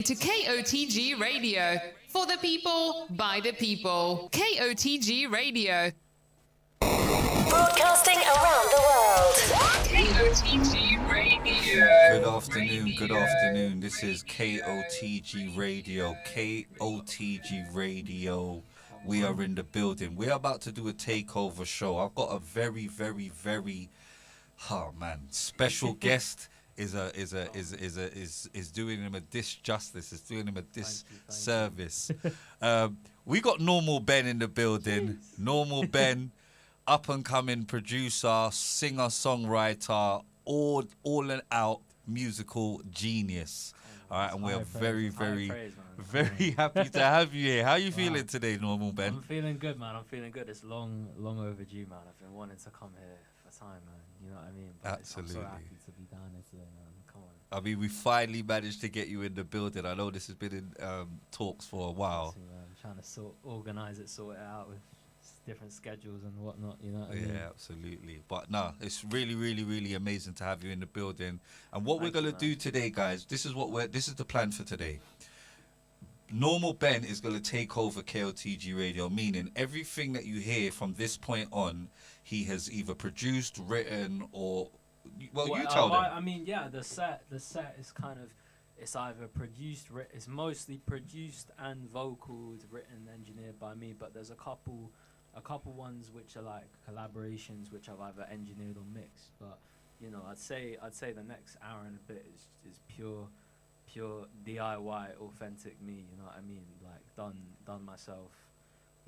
To KOTG Radio. For the people, by the people. KOTG Radio. Broadcasting around the world. KOTG Radio. Good afternoon. This is KOTG Radio. KOTG Radio. We are in the building. We're about to do a takeover show. I've got a very special guest. Is doing him a disjustice. Is doing him a disservice. We got Normal Ben in the building. Normal Ben, up and coming producer, singer, songwriter, all and out musical genius. All right, and we're very happy to have you here. How are you feeling today, Normal Ben? I'm feeling good, man. I'm feeling good. It's long overdue, man. I've been wanting to come here for time, man. You know what I mean? But Absolutely. I'm so happy to be down here today, man. Come on. I mean, we finally managed to get you in the building. I know this has been in talks for a while. I'm trying to sort it out with different schedules and whatnot, you know what I mean? Yeah, absolutely. But no, it's really amazing to have you in the building. And what we're gonna do today, guys, this is the plan for today. Normal Ben is gonna take over KOTG Radio, meaning everything that you hear from this point on, he has either produced, written, or you tell them. I mean, yeah, the set is kind of, it's either it's mostly produced and vocals, written, engineered by me, but there's a couple ones which are like collaborations which I've either engineered or mixed. But you know, I'd say the next hour and a bit is pure DIY, authentic me. You know what I mean? Like done myself.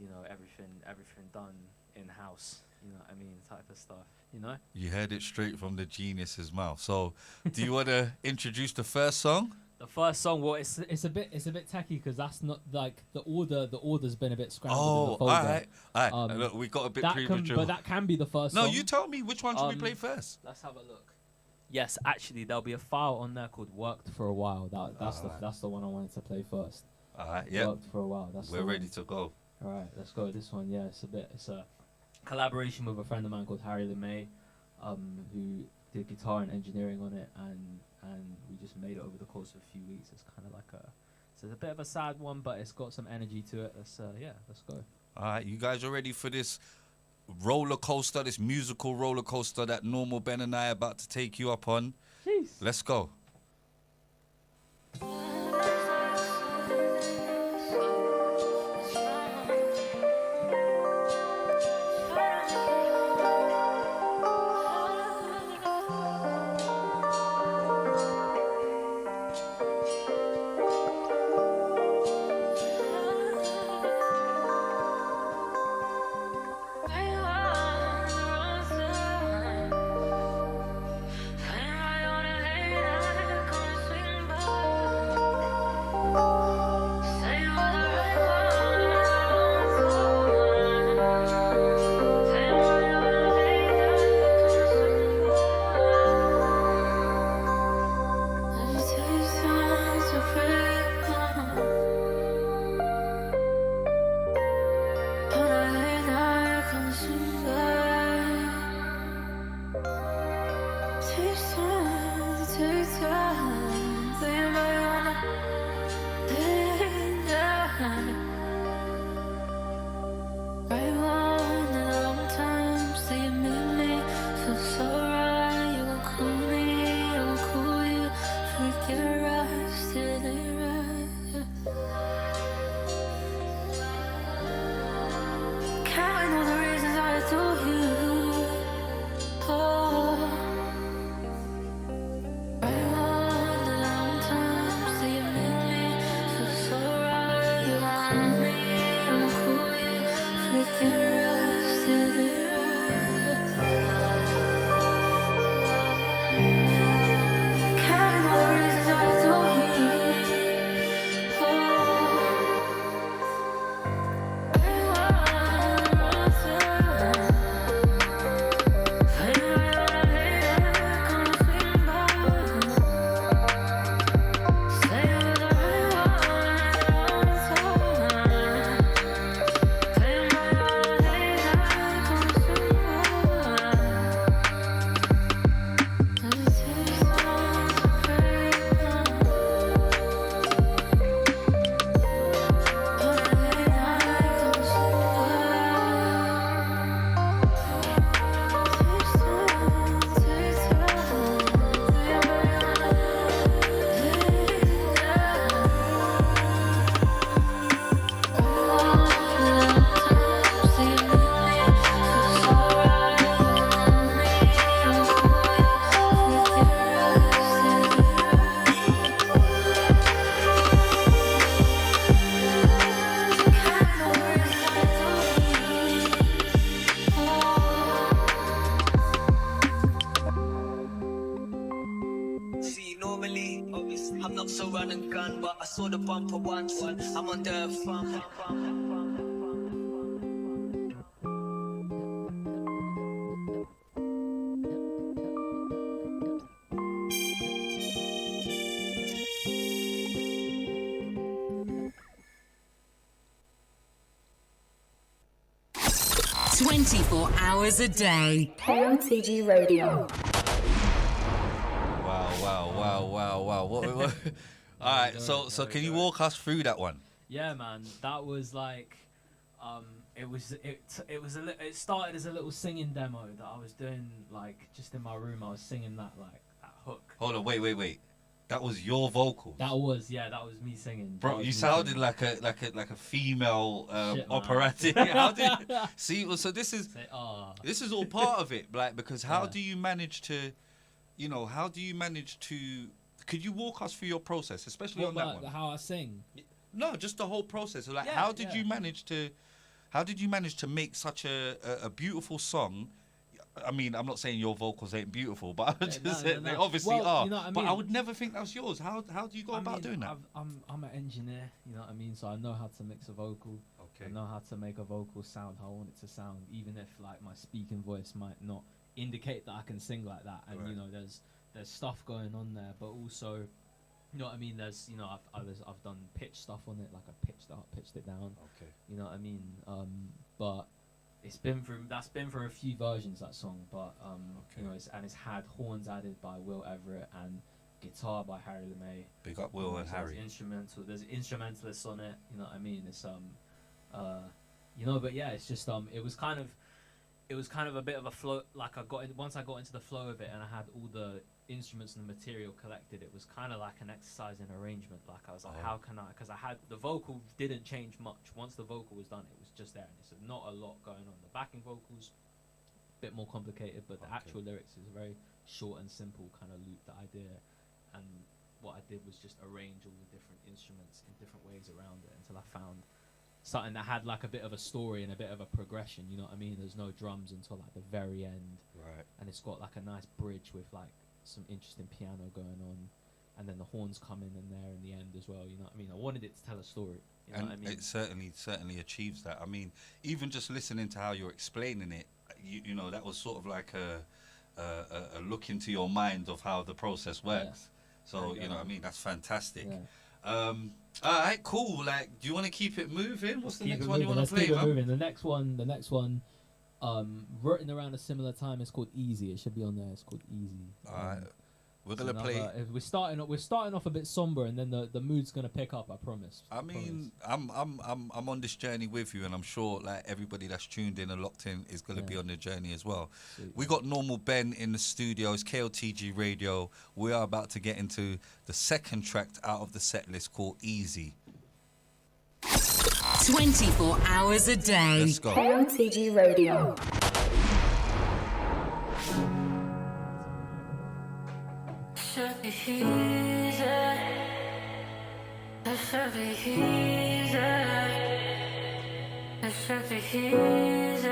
You know, everything done in house. You know what I mean? Type of stuff. You know. You heard it straight from the genius's mouth. So, do you want to introduce the first song? The first song, well, it's a bit tacky because that's not like the order's been a bit scrambled. In the folder. All right. Look, we got a bit premature. But that can be the first song. No, you tell me which one should we play first. Let's have a look. Yes, actually, there'll be a file on there called "Worked for a While." That's the one I wanted to play first. All right, yeah. Worked for a while. We're ready to go. All right, let's go. This one, yeah, it's a collaboration with a friend of mine called Harry LeMay, who did guitar and engineering on it, and we just made it over the course of a few weeks. It's kind of like it's a bit of a sad one, but it's got some energy to it. Let's go. All right, you guys are ready for this roller coaster, this musical roller coaster that Normal Ben and I are about to take you up on? Jeez. Let's go. I wanna lay down. saw the bumper once. I'm on the front. 24 hours a day. Kotg Radio. Wow. What? All right, so can you walk us through that one? Yeah, man, that was like, it started as a little singing demo that I was doing, like, just in my room. I was singing that hook. Hold on, wait. That was your vocals. That was me singing. Bro, you sounded like a female Shit, operatic. How did see? Well, so this is This is all part of it, like, because how do you manage to, Could you walk us through your process, especially on that one? How I sing? No, just the whole process. Like, how did you manage to make such a beautiful song? I mean, I'm not saying your vocals ain't beautiful, but I'm just saying they obviously are. You know what I mean? But I would never think that was yours. How do you go about doing that? I'm an engineer, you know what I mean? So I know how to mix a vocal. Okay. I know how to make a vocal sound how I want it to sound, even if like my speaking voice might not indicate that I can sing like that. And you know, there's stuff going on there, but also, you know what I mean? There's, you know, I've done pitch stuff on it, like I pitched it up, pitched it down. Okay. You know what I mean? But it's been through a few versions, that song, but you know, it's had horns added by Will Everett and guitar by Harry LeMay. Big up Will and Harry. There's instrumentalists on it. You know what I mean? It's you know, but yeah, it's just it was kind of a bit of a flow. Like once I got into the flow of it, and I had all the instruments and the material collected, it was kind of like an exercise in arrangement. Like I was like, how can I? Because I had the vocal didn't change much. Once the vocal was done, it was just there, and it's not a lot going on. The backing vocals, a bit more complicated, but the actual lyrics is very short and simple, kind of loop the idea. And what I did was just arrange all the different instruments in different ways around it until I found something that had like a bit of a story and a bit of a progression. You know what I mean? There's no drums until like the very end, right? And it's got like a nice bridge with like some interesting piano going on, and then the horns come in there in the end as well. You know what I mean? I wanted it to tell a story. You know what I mean? It certainly achieves that. I mean, even just listening to how you're explaining it, you know, that was sort of like a look into your mind of how the process works. So you know what I mean? That's fantastic. All right, cool. Like, do you want to keep it moving? What's the next one you want to play? Keep it moving. The next one, written around a similar time. It's called Easy. It should be on there. It's called Easy. All right, we're gonna play. We're starting off a bit somber, and then the mood's gonna pick up. I promise. I mean, I'm on this journey with you, and I'm sure like everybody that's tuned in and locked in is gonna be on the journey as well. Sweet. We got Normal Ben in the studio. It's Kotg Radio. We are about to get into the second track out of the set list called Easy. 24 hours a day. Let's go. Kotg Radio. Should be easy. It should be easy. It should be easy.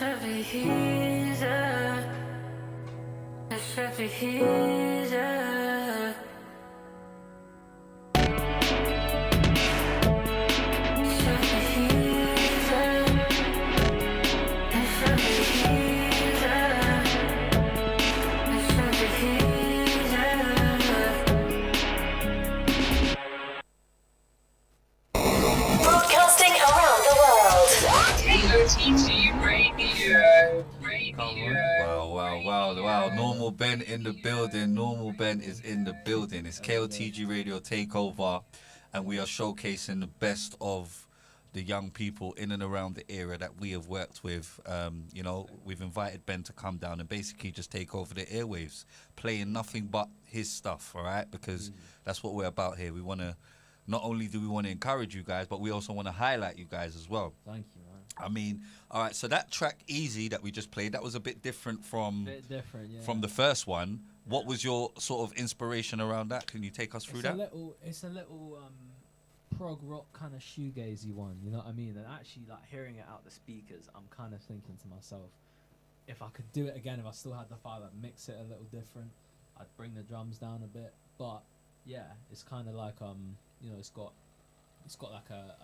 should be easier. It should be easier. Should be easier. It should be easier. It should be easier. Broadcasting around the world. KOTG Radio. Wow. Normal Ben in the building. Normal Ben is in the building. It's KOTG Radio Takeover, and we are showcasing the best of the young people in and around the area that we have worked with. You know, we've invited Ben to come down and basically just take over the airwaves, playing nothing but his stuff, all right? Because that's what we're about here. We want to, not only do we want to encourage you guys, but we also want to highlight you guys as well. Thank you, man. I mean, all right, so that track Easy that we just played, that was a bit different from from the first one. What was your sort of inspiration around that? Can you take us through It's that? a little prog rock kind of shoegazy one, you know what I mean? And actually, like, hearing it out the speakers, I'm kind of thinking to myself, if I could do it again, if I still had the file, I'd mix it a little different. I'd bring the drums down a bit, but yeah, it's kind of like you know, it's got like a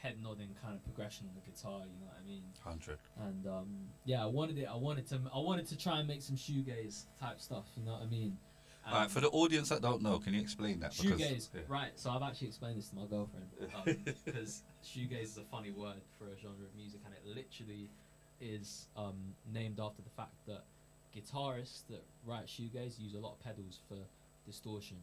head nodding kind of progression on the guitar, you know what I mean? 100. And yeah, I wanted to try and make some shoegaze type stuff, you know what I mean? All right, for the audience that don't know, can you explain that? Shoegaze, Yeah. right? So I've actually explained this to my girlfriend because shoegaze is a funny word for a genre of music, and it literally is named after the fact that guitarists that write shoegaze use a lot of pedals for distortion,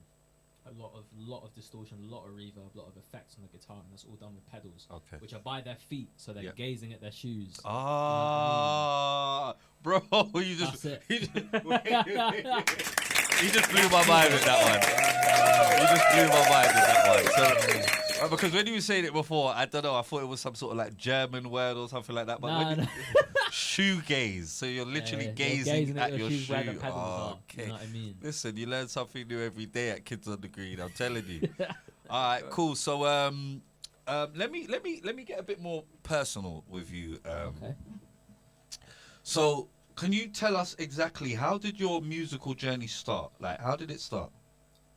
a lot of distortion, a lot of reverb, a lot of effects on the guitar, and that's all done with pedals, Okay. which are by their feet, so they're gazing at their shoes. Ah, bro, you just That's it. he just blew my mind with that one. You just blew my mind with that one. So, because when you were saying it before, I don't know, I thought it was some sort of like German word or something like that. But when you, shoegaze, so you're literally You're gazing at your shoes where the shoe. pedals are, Okay. you know what I mean? Listen, you learn something new every day at Kids on the Green. I'm telling you. All right, cool. So let me get a bit more personal with you. Okay. So, can you tell us exactly how did your musical journey start? Like, how did it start?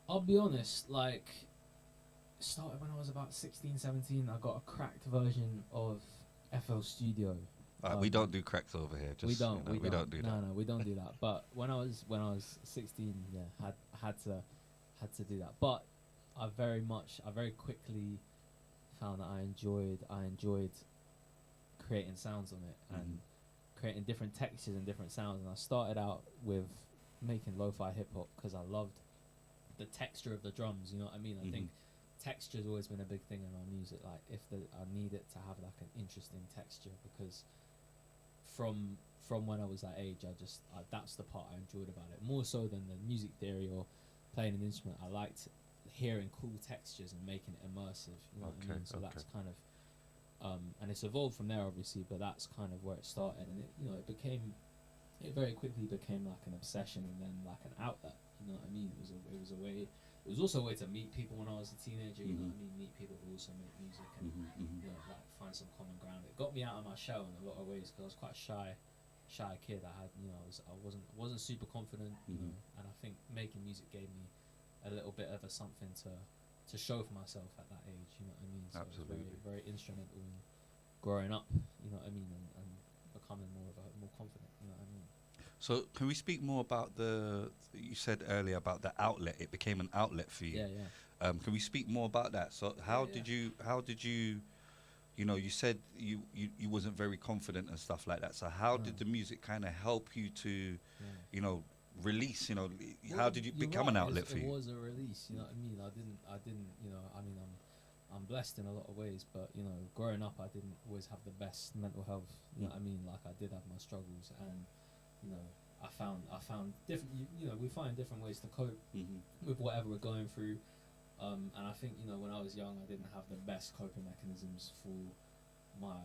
I'll be honest, like, it started when I was about 16, 17. I got a cracked version of FL Studio. We don't do cracks over here. Just, we don't do that. No, we don't do that. But when I was 16, yeah, had to do that. But I very quickly found that I enjoyed creating sounds on it and creating different textures and different sounds. And I started out with making lo-fi hip hop because I loved the texture of the drums. You know what I mean? I think texture's always been a big thing in my music. Like, I need it to have like an interesting texture, because from when I was that age, that's the part I enjoyed about it more so than the music theory or playing an instrument. I liked hearing cool textures and making it immersive. You know what I mean? So that's kind of and it's evolved from there, obviously, but that's kind of where it started, and it very quickly became like an obsession and then like an outlet. You know what I mean? It was a way. It was also a way to meet people when I was a teenager. You know what I mean? Meet people who also make music and you know, like find some common ground. It got me out of my shell in a lot of ways because I was quite a shy kid. I wasn't super confident, you know, and I think making music gave me a little bit of something to show for myself at that age. You know what I mean? So Absolutely. It was very, very instrumental in growing up. You know what I mean? And becoming more confident. You know what I mean? So, can we speak more about you said earlier about the outlet? It became an outlet for you. Yeah. Can we speak more about that? So, how did you, you know, you said you wasn't very confident and stuff like that. So, how did the music kind of help you to, you know, release? You know, how did you become an outlet for you? It was a release. You know what I mean? I didn't. You know, I mean, I'm blessed in a lot of ways, but you know, growing up, I didn't always have the best mental health. You know what I mean? Like, I did have my struggles, and you know, I found different. You know, we find different ways to cope with whatever we're going through. And I think, you know, when I was young, I didn't have the best coping mechanisms for my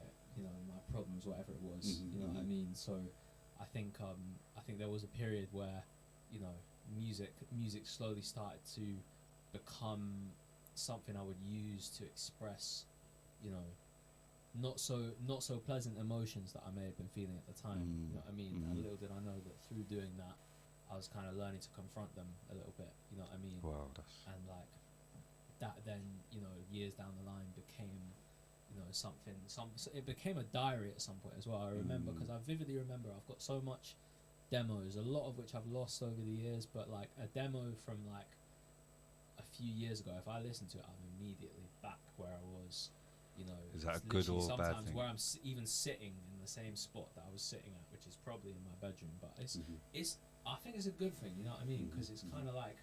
problems, whatever it was. You know what I mean? So I think there was a period where, you know, music slowly started to become something I would use to express, you know, not so pleasant emotions that I may have been feeling at the time. You know what I mean? And little did I know that through doing that, I was kind of learning to confront them a little bit. You know what I mean? Wow, And like that, then years down the line became something. It became a diary at some point as well. I remember because I vividly remember I've got so much demos, a lot of which I've lost over the years. But like a demo from like a few years ago, if I listen to it, I'm immediately back where I was. Is that a it's good or literally bad sometimes thing? where I'm even sitting in the same spot that I was sitting at, which is probably in my bedroom. But it's I think it's a good thing. You know what I mean? Because it's kind of like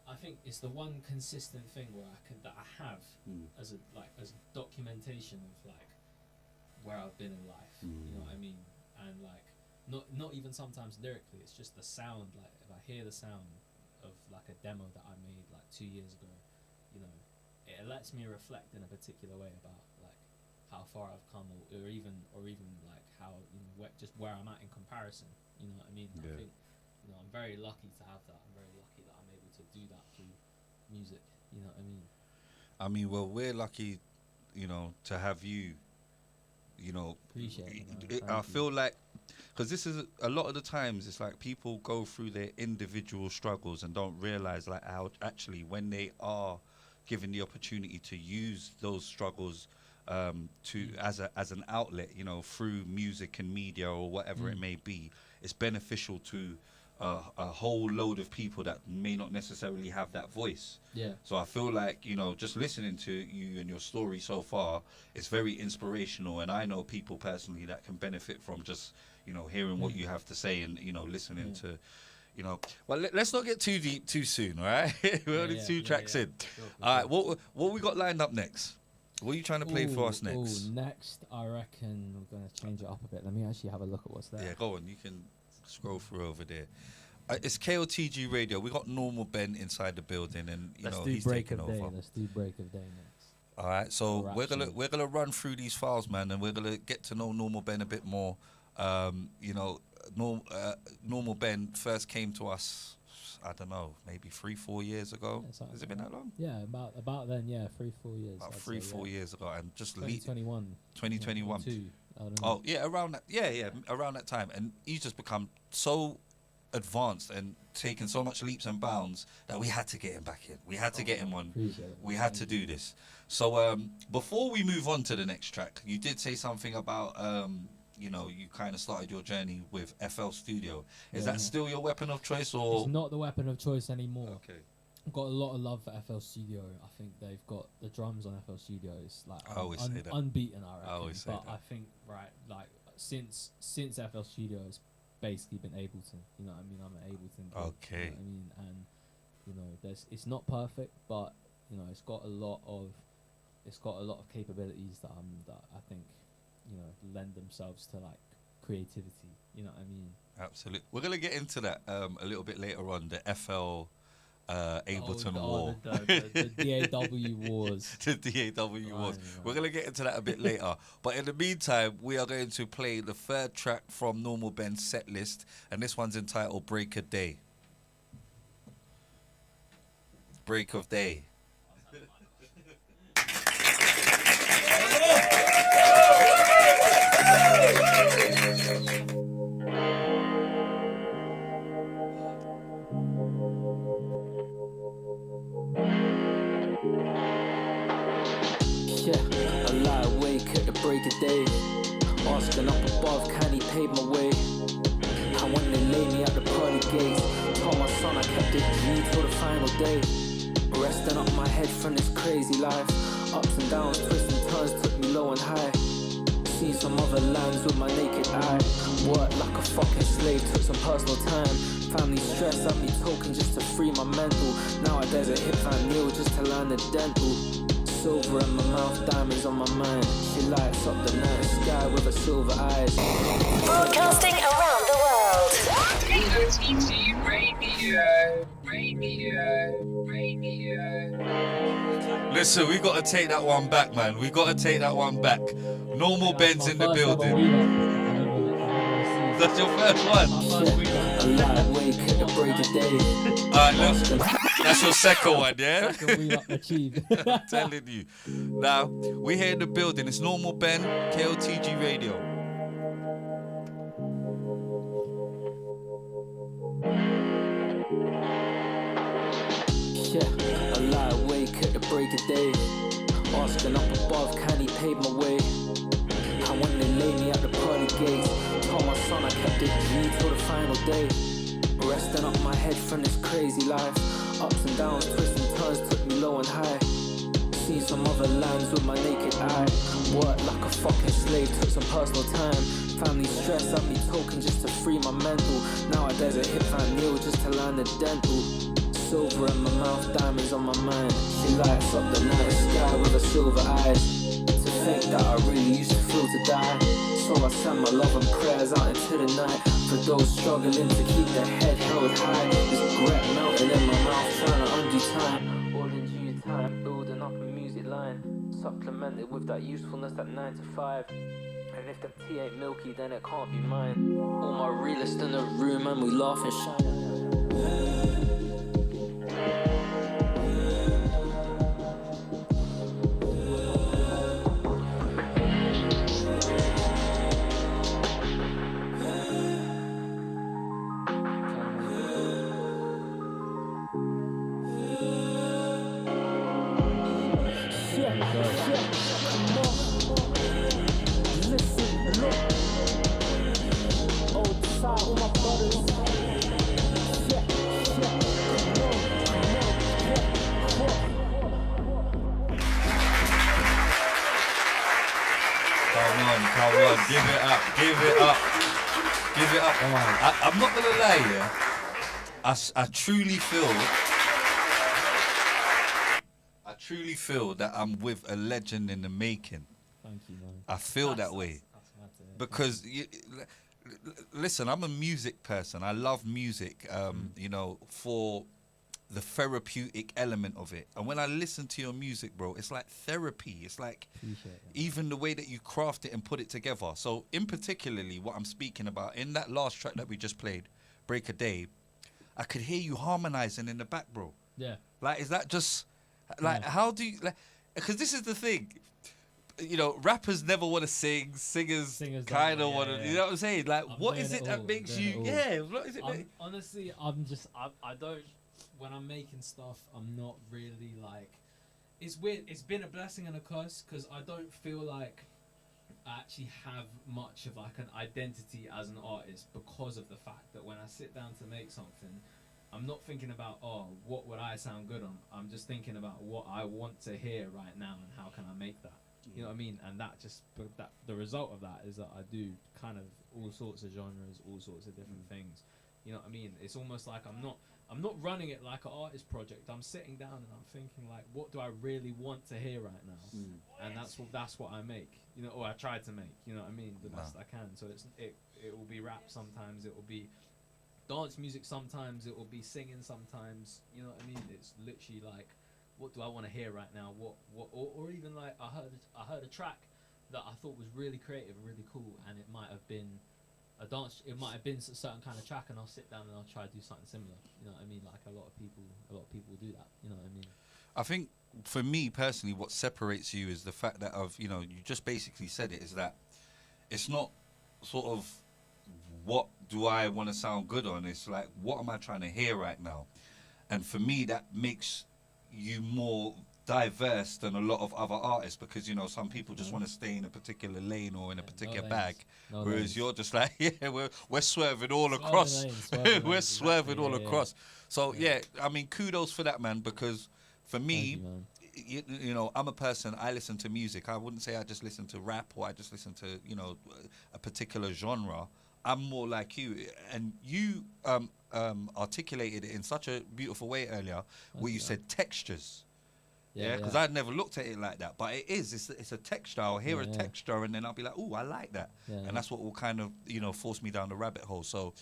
I think it's the one consistent thing where I have as a documentation of like where I've been in life. You know what I mean? And like not even sometimes lyrically. It's just the sound. Like if I hear the sound of like a demo that I made like 2 years ago, it lets me reflect in a particular way about like how far I've come, or even like how just where I'm at in comparison. You know what I mean? Yeah. I think I'm very lucky to have that. I'm very lucky that I'm able to do that through music. You know what I mean? Well, we're lucky, to have you. Appreciate it, man. I feel like, because this is a lot of the times, it's like people go through their individual struggles and don't realize like how actually when they are given the opportunity to use those struggles as an outlet, through music and media or whatever it may be, it's beneficial to a whole load of people that may not necessarily have that voice. Yeah. So I feel like, just listening to you and your story so far, it's very inspirational, and I know people personally that can benefit from just, hearing what you have to say and, listening to, well, let's not get too deep too soon, all right? We're only two tracks in. Sure. All right, what we got lined up next? What are you trying to play for us next? Next, I reckon we're going to change it up a bit. Let me actually have a look at what's there. Yeah, go on. You can scroll through over there. It's KOTG Radio. We got Normal Ben inside the building, and he's taking over. Let's do Break of Day next. All right, so we're gonna run through these files, man, and we're gonna get to know Normal Ben a bit more. Normal Ben first came to us, I don't know, maybe 3-4 years ago. Yeah, Has it been that long? Yeah, about then. Yeah, 3-4 years. About 3-4 years ago, and just 2021. 2021. I don't know. Oh yeah, around that. Yeah, around that time, and he's just become so advanced and taken so much leaps and bounds that we had to get him back in. We had to get him on. We had to do this. So before we move on to the next track, you did say something about you kind of started your journey with FL Studio. Is that still your weapon of choice, or? It's not the weapon of choice anymore. Okay. I've got a lot of love for FL Studio. I think they've got the drums on FL Studio. It's like I always say that. Unbeaten, I reckon. I always say but that. I think since FL Studio has basically been Ableton. You know what I mean? I'm an Ableton. Okay. You know what I mean? And it's not perfect, but it's got a lot of capabilities that I think lend themselves to like creativity. You know what I mean? Absolutely. We're gonna get into that a little bit later on. The FL Ableton War. The DAW wars. The DAW wars. We're going to get into that a bit later. But in the meantime, we are going to play the third track from Normal Ben's set list. And this one's entitled Break of Day. Break of Day. I lie awake at the break of day, asking up above, can he pave my way? And when they lay me at the pearly gates, told my son I kept it G till the final day. Resting up my head from this crazy life, ups and downs, twists and turns took me low and high. Seen some other lands with my naked eye. Worked like a fucking slave, took some personal time. Family stress had me talking just to free my mental. Nowadays I hit Van Neal just to land a dental. Silver in my mouth, diamonds on my mind. She lights up the night sky with her silver eyes. Broadcasting around the world. KOTG Radio. Listen, we got to take that one back, man. We got to take that one back. Normal Ben's in the building. That's your first one. I lie awake at the break of day. Alright, let's That's your second one, yeah? Second we not achieved. I'm telling you. Now, we're here in the building. It's Normal Ben, KOTG Radio. Yeah, I lie awake at the break of day, asking up above, can he pave my way? And when they lay me at the pearly gates, told my son I kept it G till the final day. Resting up my head from this crazy life, ups and downs, twists and turns took me low and high. Seen some other lands with my naked eye, worked like a fucking slave, took some personal time. Family stress had me talking just to free my mental. Nowadays I hit Van Neal just to land a dental. Silver in my mouth, diamonds on my mind. She lights up the night sky with her silver eyes. To think that I really used to feel to die. So I send my love and prayers out into the night. For those struggling to keep their head held high. This regret melting in my mouth, trying to undo time. All in due time, building up a music line. Supplemented with that usefulness at 9 to 5. And if the tea ain't milky, then it can't be mine. All my realists in the room and we laugh and shine. Come on, give it up, give it up, give it up. Come on. I'm not gonna lie, yeah. I truly feel that I'm with a legend in the making. Thank you, man. I feel that way That's mad to hear. because listen, I'm a music person. I love music. You know, for the therapeutic element of it. And when I listen to your music, bro, it's like therapy. It's like Appreciate it. even the way that you craft it and put it together. So in particularly what I'm speaking about, in that last track that we just played, Break a Day, I could hear you harmonizing in the back, bro. Yeah. Like, is that just, like, how do you, like, because this is the thing. You know, rappers never want to sing. Singers Singers kind don't, of yeah, want to. yeah. You know what I'm saying? Like, I'm what doing is it it that all, makes doing it you? all. Yeah, what is it? Honestly, I don't, when I'm making stuff, I'm not really like, it's weird. It's been a blessing and a curse because I don't feel like I actually have much of like an identity as an artist because of the fact that when I sit down to make something, I'm not thinking about, oh, what would I sound good on? I'm just thinking about what I want to hear right now and how can I make that? You know what I mean? And that just, that the result of that is that I do kind of all sorts of genres, all sorts of different things. You know what I mean? It's almost like I'm not running it like an artist project. I'm sitting down and I'm thinking like, what do I really want to hear right now? And that's what I make. You know, or I try to make. You know what I mean? The best I can. So it will be rap sometimes. It will be dance music sometimes. It will be singing sometimes. You know what I mean? It's literally like, what do I want to hear right now? Or even like I heard a track that I thought was really creative, really cool, and it might have been a dance. It might have been a certain kind of track, and I'll sit down and I'll try to do something similar. You know what I mean? Like a lot of people do that. You know what I mean? I think for me personally, what separates you is the fact that you just basically said it, is that it's not sort of what do I want to sound good on. It's like, what am I trying to hear right now? And for me, that makes you more diverse than a lot of other artists, because some people just want to stay in a particular lane or in a particular bag, whereas you're just like, we're swerving all across. We're swerving all across. So I mean, kudos for that, man, because for me, I'm a person, I listen to music. I wouldn't say I just listen to rap or I just listen to a particular genre. I'm more like you, and you articulated it in such a beautiful way earlier, where you said textures. Because I'd never looked at it like that, but it's a texture. I'll hear a texture and then I'll be like, oh, I like that. And that's what will kind of force me down the rabbit hole. So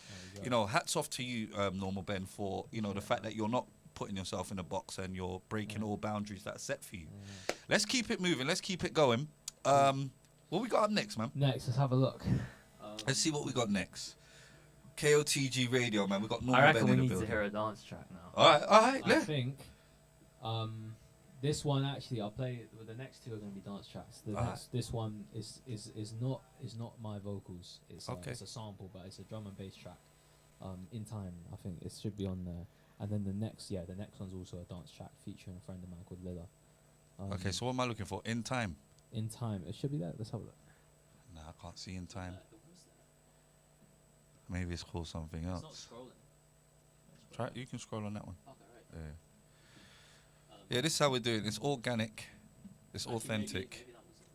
hats off to you, Normal Ben, for the fact that you're not putting yourself in a box and you're breaking all boundaries that are set for you. Let's keep it moving, let's keep it going. What we got up next, man? Next, let's have a look. Let's see what we got next. KOTG Radio, man. We got Normal I Ben reckon in we the need to building. hear a dance track now. All right. I think this one actually I'll play. The next two are going to be dance tracks. This one is not my vocals. It's Okay. it's a sample, but it's a drum and bass track. In time, I think it should be on there. And then the next one's also a dance track featuring a friend of mine called Lilla. Okay, so what am I looking for? In time. In time, it should be there. Let's have a look. Nah, I can't see in time. Maybe it's called something else. It's not scrolling. Try. You can scroll on that one. Okay, right. Yeah. Yeah, this is how we're doing. It's organic. It's Actually, authentic. maybe that wasn't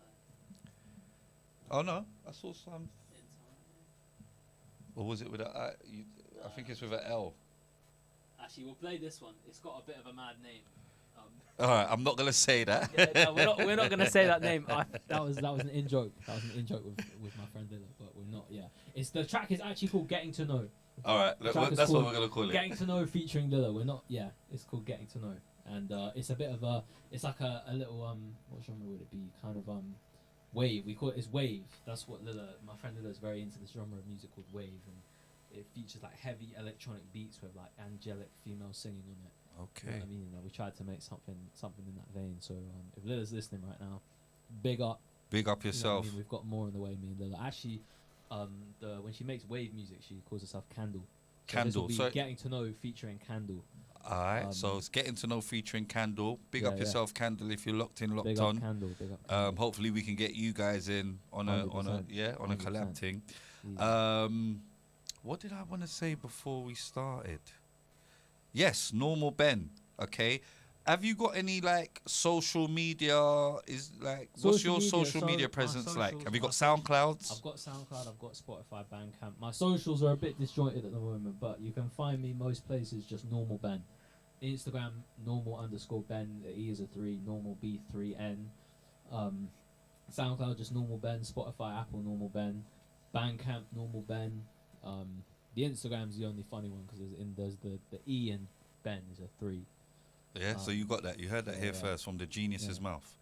there. Oh no, I saw some. Or was it with a I? I think it's with an L. Actually, we'll play this one. It's got a bit of a mad name. All right, I'm not gonna say that. Yeah, no, we're not gonna say that name. That was an in joke. That was an in joke with my friend Lilla, but we're not. Yeah, it's the track is actually called "Getting to Know." All right, The track is that's what called we're gonna call it. "Getting to Know" featuring Lilla. We're not. Yeah, it's called "Getting to Know," and it's a bit of a. It's like a little what genre would it be? Kind of wave. We call it. It's wave. That's what Lilla. My friend Lilla is very into this genre of music called wave, and it features like heavy electronic beats with like angelic female singing on it. Okay. You know what I mean, we tried to make something in that vein. So if Lilla's listening right now, big up. Big up You know what I yourself. mean? We've got more on the way. Me and Lilla. Actually, when she makes wave music, she calls herself Candle. So this will Candle. be So Getting to Know featuring Candle. all right. So it's getting to know featuring Candle. Big Yeah, up yeah. yourself, Candle. If you're locked in, locked Big on. up Candle. Big up. Candle. Hopefully we can get you guys in on a 100%. on a collab 100%. thing. Easy. What did I want to say before we started? Yes, Normal Ben. Okay. Have you got any like social media? Is like what's Social your media, social so media my presence like? socials- Have you my got social- SoundClouds? I've got SoundCloud, I've got Spotify, Bandcamp. My socials are a bit disjointed at the moment, but you can find me most places just Normal Ben. Instagram normal_Ben. The E is a 3. Normal B3N. SoundCloud just Normal Ben. Spotify, Apple Normal Ben. Bandcamp Normal Ben. The Instagram's the only funny one because there's the E in Ben is a 3. Yeah. So you got that. You heard that here yeah. first from the genius's Yeah. mouth.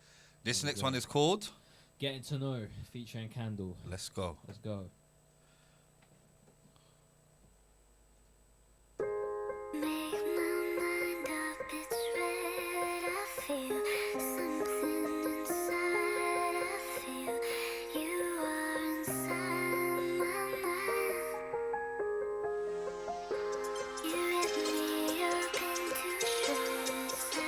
This There we next go. one is called. Getting to Know featuring Candle. Let's go. Let's go. Make my mind up, it's red. I feel something inside. I feel you are inside my mind. You rip me up into shreds. I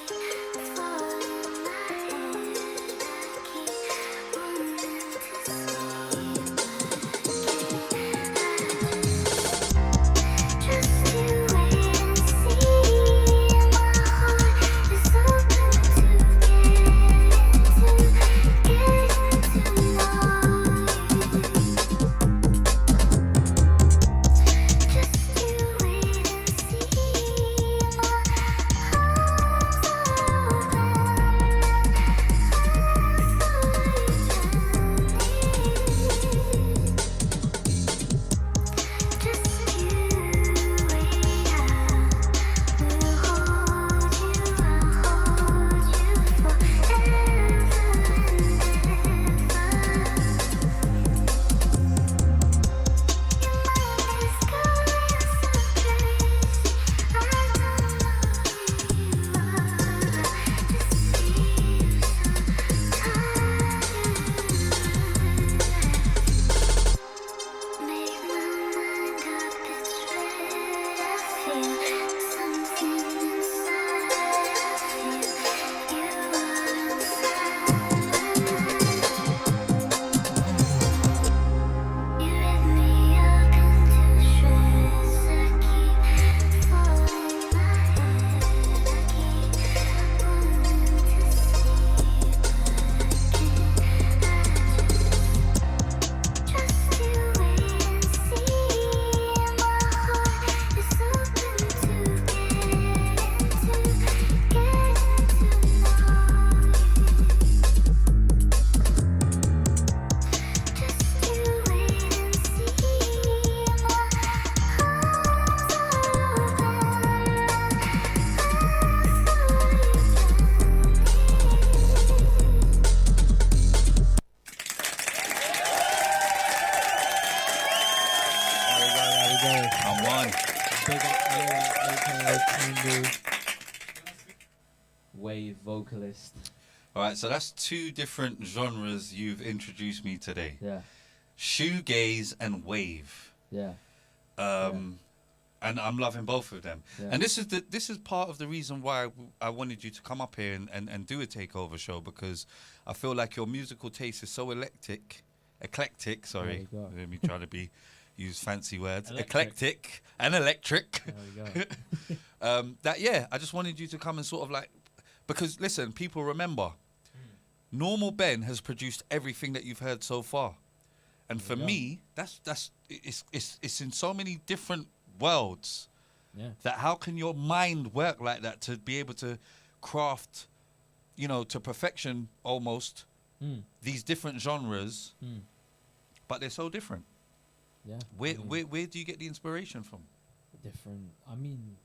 keep falling in my head. I keep wanting to sleep, just you wait and see. My heart is open to getting to know you. Just you wait and see. My arms Make my mind up, it's red. I feel something inside. I feel you are inside. You rip me up into shreds. I keep falling in my head. I keep wanting to sleep again. Just you wait and see. My heart is open to getting to know you. Just you wait and see. My I'm one. Big up aka Tangle. Wave vocalist. All right, so that's two different genres you've introduced me today. Yeah. Shoegaze and wave. Yeah. And I'm loving both of them. Yeah. And this is part of the reason why I wanted you to come up here and do a takeover show, because I feel like your musical taste is so eclectic. Sorry, There we go. let me try to use fancy words. Electric. Eclectic and electric. There we go. I just wanted you to come and sort of like, because listen, people remember, Normal Ben has produced everything that you've heard so far, and for me, it's in so many different worlds. Yeah. That how can your mind work like that to be able to craft, to perfection almost these different genres, but they're so different. Yeah. Where do you get the inspiration from? Different. I mean,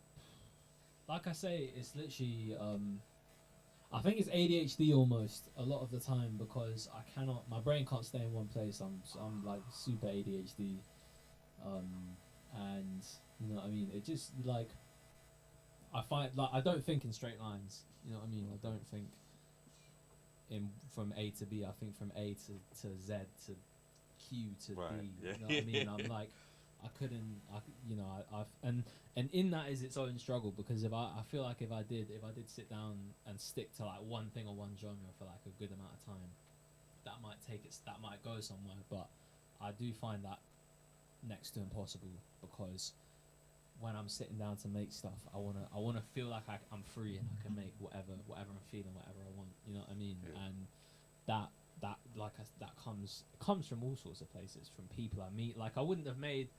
like I say, it's literally. I think it's ADHD almost a lot of the time, because my brain can't stay in one place. I'm like super ADHD, and you know what I mean. It just like I find like I don't think in straight lines. You know what I mean. I don't think from A to B. I think from A to Z to Q to Right, D. yeah. You know what I mean. I'm like. And in that is its own struggle, because I feel like if I did sit down and stick to like one thing or one genre for like a good amount of time, that might go somewhere. But I do find that next to impossible, because when I'm sitting down to make stuff, I wanna feel like I'm free and I can make whatever I'm feeling, whatever I want. You know what I mean? Yeah. And that comes from all sorts of places, from people I meet. Like I wouldn't have made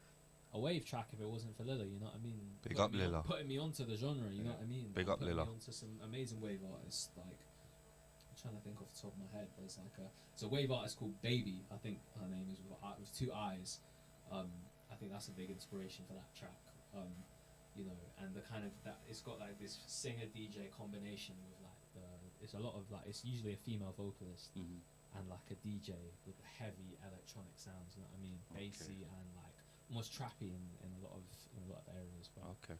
a wave track if it wasn't for Lilla, you know what I mean? Big up Lilla. Putting me onto the genre, you know what I mean? Big up putting Lilla. me onto some amazing wave artists. Like, I'm trying to think off the top of my head. There's like it's a wave artist called Baby. I think her name is with two eyes. I think that's a big inspiration for that track. And the kind of that it's got like this singer DJ combination with like it's a lot of like it's usually a female vocalist and like a DJ with heavy electronic sounds. You know what I mean? Bassy and like almost trappy in a lot of areas. But, Okay.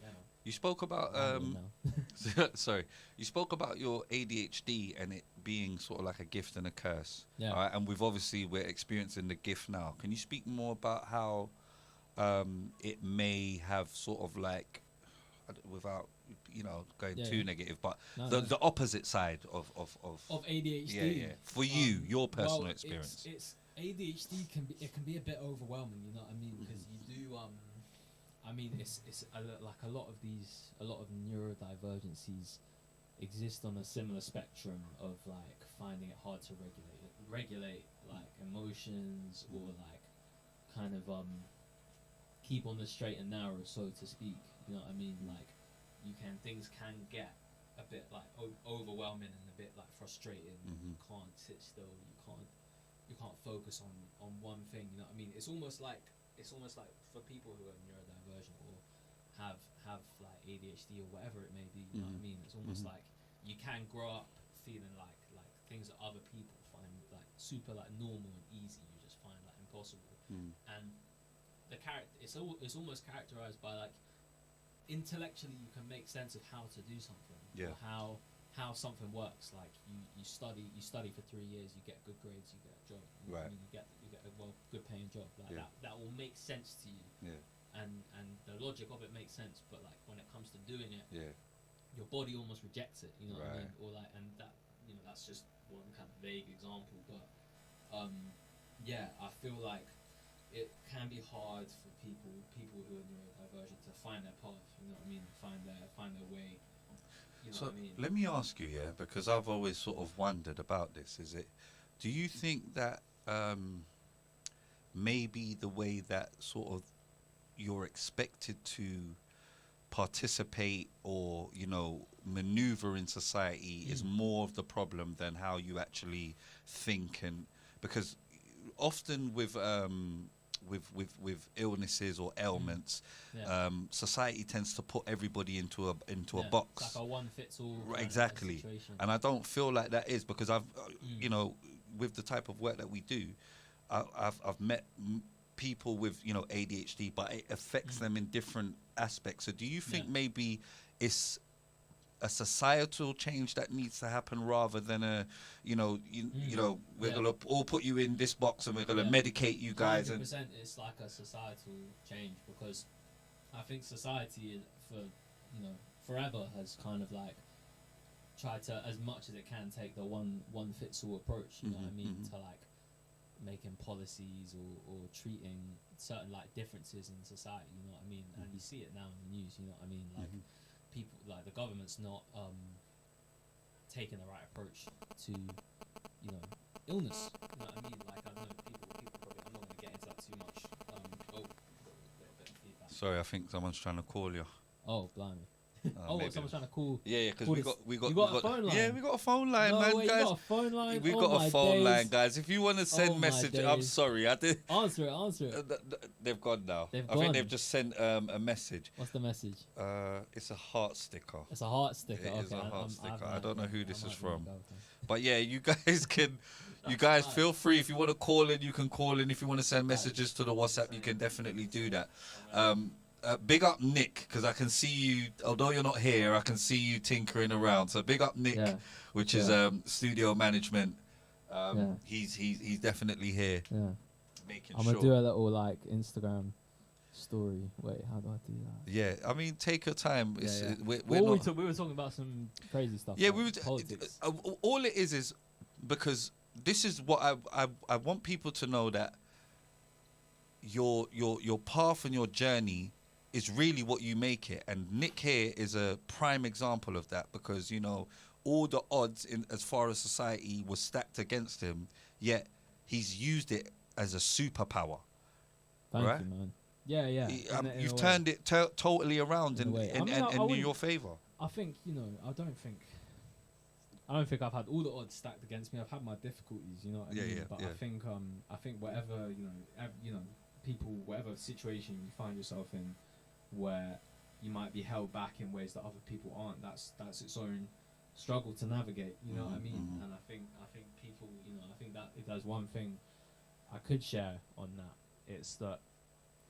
yeah, man. You spoke about Rambling now. sorry. You spoke about your ADHD and it being sort of like a gift and a curse. Yeah. All right? And we're experiencing the gift now. Can you speak more about how it may have sort of like, without going too negative, but the opposite side of ADHD. Yeah. For you, your personal well, experience. It's ADHD can be a bit overwhelming. You know what I mean? Because you do I mean, it's like a lot of neurodivergencies exist on a similar spectrum of like finding it hard to regulate like emotions, or like kind of keep on the straight and narrow, so to speak. You know what I mean? Like things can get a bit like overwhelming and a bit like frustrating. You can't sit still. You can't focus on one thing. You know what I mean? It's almost like for people who are neurodivergent or have like ADHD or whatever it may be. You know what I mean? It's almost like you can grow up feeling like things that other people find like super like normal and easy. You just find like impossible. And the it's almost characterized by like intellectually you can make sense of how to do something. Yeah. Or how something works. Like you study for 3 years, you get good grades, you get a job. You know what I Right. mean, you get a good paying job. Like that will make sense to you. Yeah. And the logic of it makes sense, but like when it comes to doing it, Yeah. your body almost rejects it. You know what I mean? Right. Or like, and that that's just one kind of vague example, but I feel like it can be hard for people who are neurodivergent to find their path. You know what I mean? Find their way. You know So what I mean? let me ask you, because I've always sort of wondered about this. Do you think that maybe the way that sort of you're expected to participate or maneuver in society is more of the problem than how you actually think? And because often with illnesses or ailments, society tends to put everybody into a box. It's like a one fits all. Right, exactly. And I don't feel like that is, because I've with the type of work that we do, I've met people with, you know, ADHD, but it affects them in different aspects. So do you think maybe it's a societal change that needs to happen rather than a, you know, we're gonna all put you in this box and we're gonna medicate you guys? 100% it's like a societal change, because I think society for, you know, forever has kind of like tried to, as much as it can, take the one fits all approach, you know what I mean, to like making policies or treating certain like differences in society, you know what I mean, and you see it now in the news, you know what I mean, like people, like the government's not taking the right approach to, you know, illness, you know what I mean, like I know people probably, I'm not going to get into that too much. Got a bit of feedback. Sorry, I think someone's trying to call you. Oh, blimey. Maybe. Someone's trying to call. Yeah, because we got you got a phone line. Yeah, we got a phone line, No man, way, guys. you got a phone line. We Oh got my a phone days. line, guys. If you want to send Oh my messages, I'm days. sorry, I did. Answer it. They've gone now. They've I think gone. they've just sent a message. What's the message? It's a heart sticker. It's a heart sticker. It is okay, a heart I sticker. haven't I don't know had who one. this I is might be from. okay. But yeah, you guys can, you guys feel free if you want to call in, you can call in. If you want to send messages to the WhatsApp, you can definitely do that. Big up Nick, because I can see you, although you're not here, I can see you tinkering around. So big up Nick, which is studio management. He's definitely here. Yeah. Making I'm sure. gonna do a little like Instagram story. Wait, how do I do that? Yeah, I mean, take your time. It's, We're Well, not, we were talking about some crazy stuff. yeah, like we were. politics. All it is because this is what I want people to know, that your path and your journey is really what you make it. And Nick here is a prime example of that, because, you know, all the odds in as far as society was stacked against him, yet he's used it as a superpower. Thank right? you, man. Yeah. In You've a way. turned it totally around In a way. I mean, I and in wouldn't- your favor. I think, you know, I don't think I've had all the odds stacked against me. I've had my difficulties, you know what I mean? But I think whatever, you know, people, whatever situation you find yourself in, where you might be held back in ways that other people aren't, that's its own struggle to navigate, you know what I mean? And I think people, you know, I think that if there's one thing I could share on that, it's that,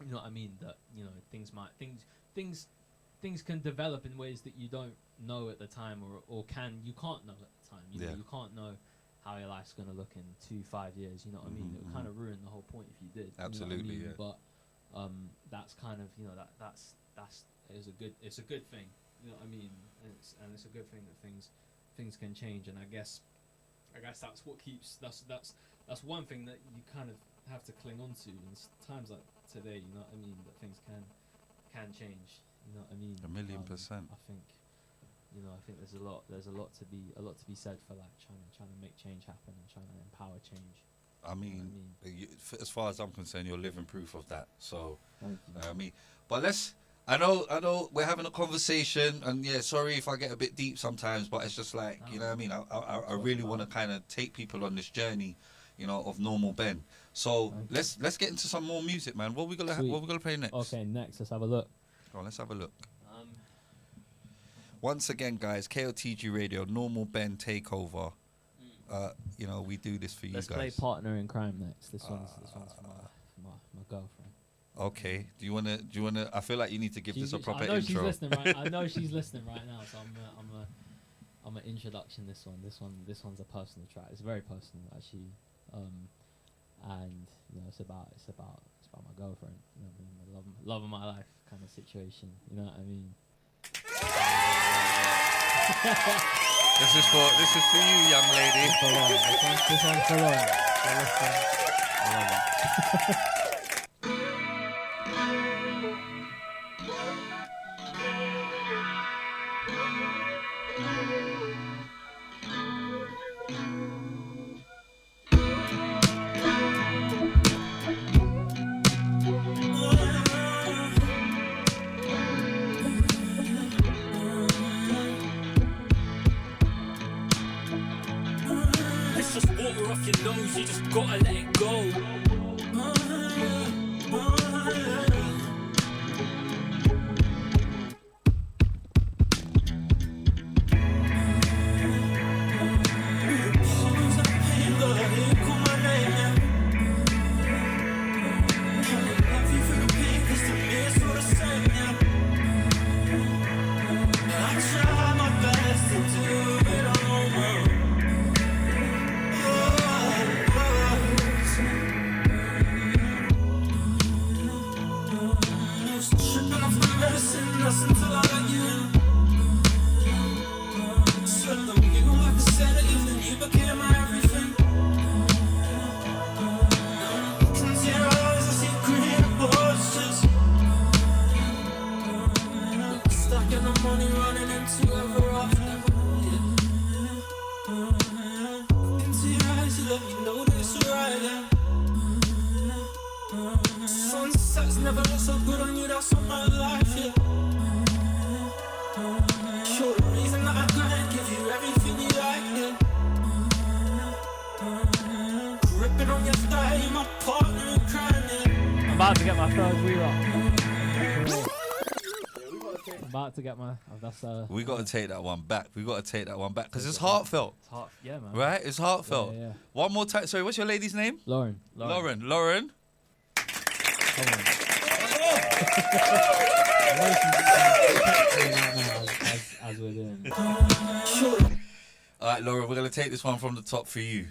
you know what I mean, that, you know, things can develop in ways that you don't know at the time, or you can't know at the time, you know, you can't know how your life's going to look in 2-5 years, you know what I mean? It would kind of ruin the whole point if you did. Absolutely, you know what I mean? yeah. But that's kind of, you know, that's it's a good thing, you know what I mean? And it's a good thing that things can change, and I guess that's what keeps that's one thing that you kind of have to cling on to in times like today, you know what I mean, that things can change, you know what I mean? 1,000,000%. I think, you know, I think there's a lot to be said for like trying to make change happen and trying to empower change. I mean, as far as I'm concerned, you're living proof of that. So, I mean, but I know we're having a conversation, and yeah, sorry if I get a bit deep sometimes, but it's just like, you know what I mean? I really want to kind of take people on this journey, you know, of normal Ben. So let's get into some more music, man. What we gonna play next? Okay, next, let's have a look. Oh, let's have a look. Once again, guys, KOTG Radio, Normal Ben Takeover. You know, we do this for you Let's guys. play Partner in Crime next. This one's for my girlfriend. Okay. Do you wanna? I feel like you need to give this a proper I know intro. she's listening right. I know she's listening right now. So I'm an introduction. This one's a personal track. It's very personal actually. And you know, it's about my girlfriend. You know what I mean? The love of my life kind of situation. You know what I mean? This is for you, young lady. This one's for Lauren. So listen. I love it. It's just water off your nose, you just gotta let it go. medicine, that's until I let you in. Swear them, you were like a sedative, then you became my everything. Look into your eyes, I see green postures. Stacking the money, running into ever after. Look into your eyes, you let me know that it's alright, yeah. Sunsets never look so good on you, that's on my life, yeah. You're the reason that I can't give you everything you like, yeah. Gripping on your thigh, you're my partner in crime, yeah. I'm about to get my third wheel up. I'm about to get my. That's We got to take that one back. We got to take that one back because it's heartfelt. It's heart, yeah, man. Right? It's heartfelt. Yeah. One more time. Sorry, what's your lady's name? Lauren. Lauren. Come on. as we're doing. All right, Lauren, we're going to take this one from the top for you.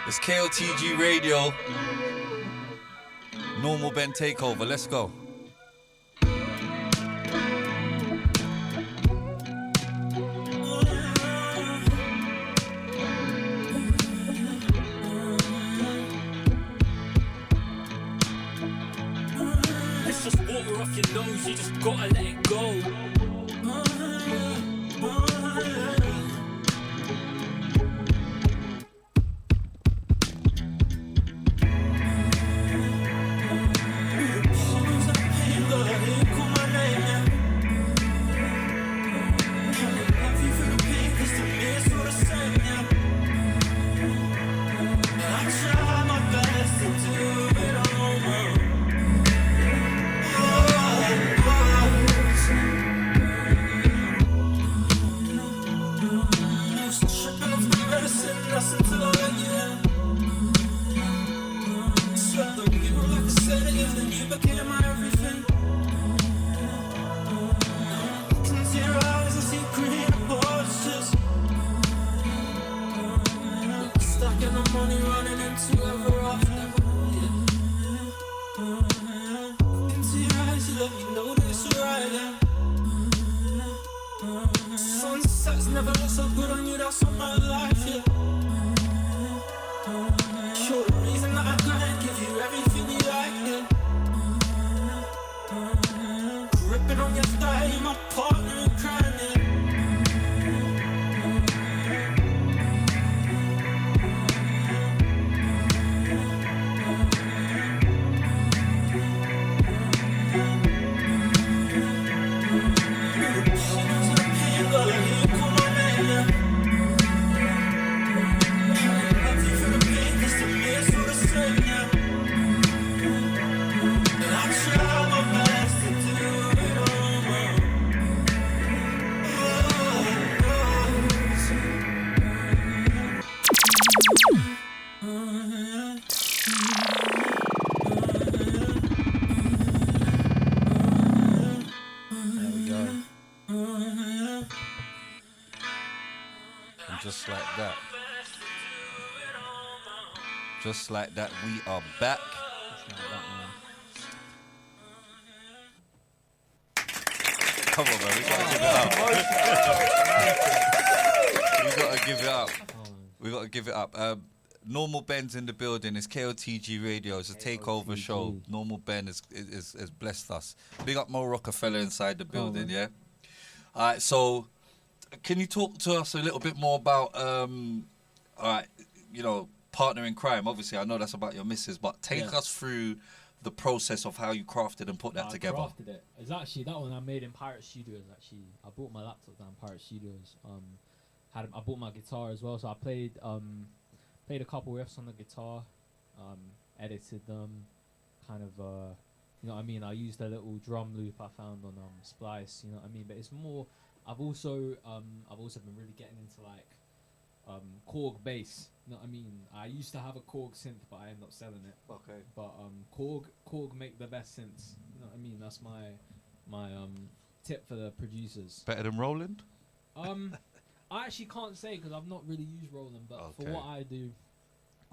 It's KOTG Radio. Normal Ben Takeover. Let's go. It's just water off your nose, you just gotta let it go. Sunsets never look so good on you, that's on my life, yeah. You're the reason that I can't give you everything you like, yeah. Gripping on your thigh, you're my partner in crime, yeah. Just like that, we are back. Come on, man, we gotta give it up. We gotta give it up. Normal Ben's in the building. It's KOTG Radio. It's a takeover show. Normal Ben has blessed us. Big up Mo Rockefeller inside the building, yeah? All right, so can you talk to us a little bit more about, all right, partner in crime? Obviously, I know that's about your missus, but take us through the process of how you crafted and put that together. I crafted it. It's actually that one I made in Pirate Studios. Actually, I bought my laptop down Pirate Studios. I bought my guitar as well, so I played a couple riffs on the guitar, edited them, kind of you know what I mean. I used a little drum loop I found on Splice. You know what I mean. But it's more. I've also been really getting into like Kotg bass. You know what I mean? I used to have a Kotg synth, but I ended up selling it. Okay. But Kotg make the best synths. You know what I mean? That's my tip for the producers. Better than Roland? I actually can't say because I've not really used Roland, but for what I do,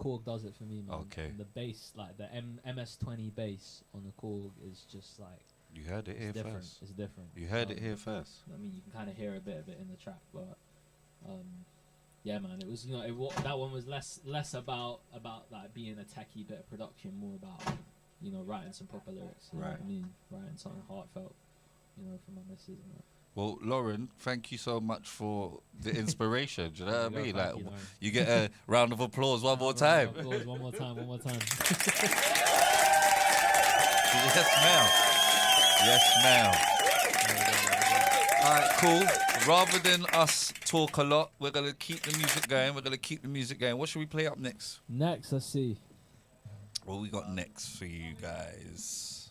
Korg does it for me, man. Okay. And the bass, like the MS-20 bass on the Korg, is just like You heard it here it's different. first. It's different. You heard it here first. I mean, you can kind of hear a bit of it in the track, but yeah, man, it was that one was less about like being a techie bit of production, more about writing some proper lyrics. You know what I mean, writing something heartfelt, for my missus and that. Well, Lauren, thank you so much for the inspiration. Do you know what I mean? Like, Lauren. you get a round of applause one more time. Applause, one more time. Yes, ma'am. All right, cool. Rather than us talk a lot, we're going to keep the music going. What should we play up next? Next, let's see. What we got next for you guys?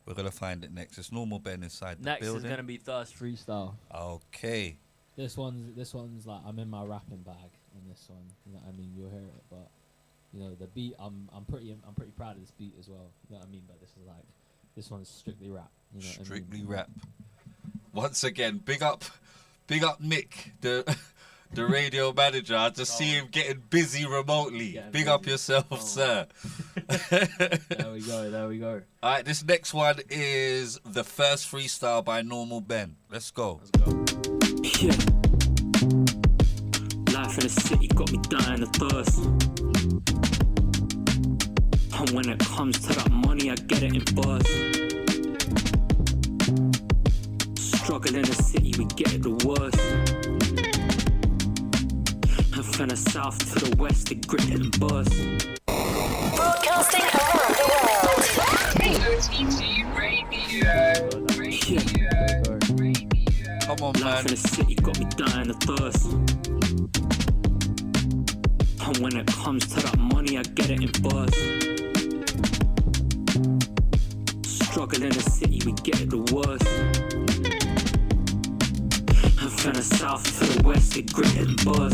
We're going to find it next. It's Normal Ben inside the Next building. is gonna be Thirst Freestyle. Okay. This one's like I'm in my rapping bag on this one. You know what I mean? You'll hear it, but the beat. I'm pretty proud of this beat as well. You know what I mean? But this one's strictly rap. You know what I mean? Strictly rap. Once again, big up Nick, the radio manager. I just see him getting busy remotely. Big up yourself, sir. There we go. All right, this next one is the first freestyle by Normal Ben. Let's go. Yeah. Life in the city got me dying of thirst. And when it comes to that money, I get it in bars. Struggle in the city, we get it the worst. And from the south to the west, they grit it and buzz. Broadcasting around the world. KOTG Radio. Come on, Life man. in the city got me dying of thirst. And when it comes to that money, I get it in bars. Struggle in the city, we get it the worst. And from the south to the west, they grit it and buzz.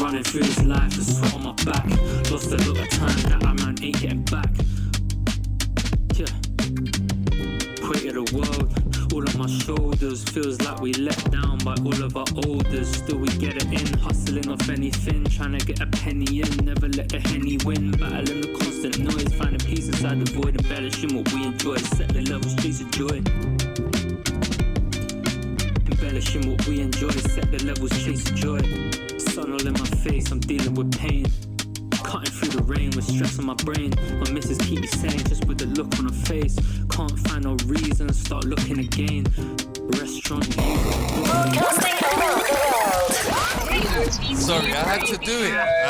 Running through this life with sweat on my back. Lost a lot of time that I man ain't getting back. Yeah. Weight of the world, all on my shoulders. Feels like we let down by all of our elders. Still we get it in, hustling off anything. Trying to get a penny in, never let the henny win. Battling the constant noise, finding peace inside the void. Embellishing what we enjoy, set the levels, chase of joy. Embellishing what we enjoy, set the levels, chase of joy. Sun all in my face, I'm dealing with pain. Cutting through the rain with stress on my brain. My missus keep me sane just with the look on her face. Can't find no reason, start looking again. Restaurant view. Broadcasting around the world. Sorry, I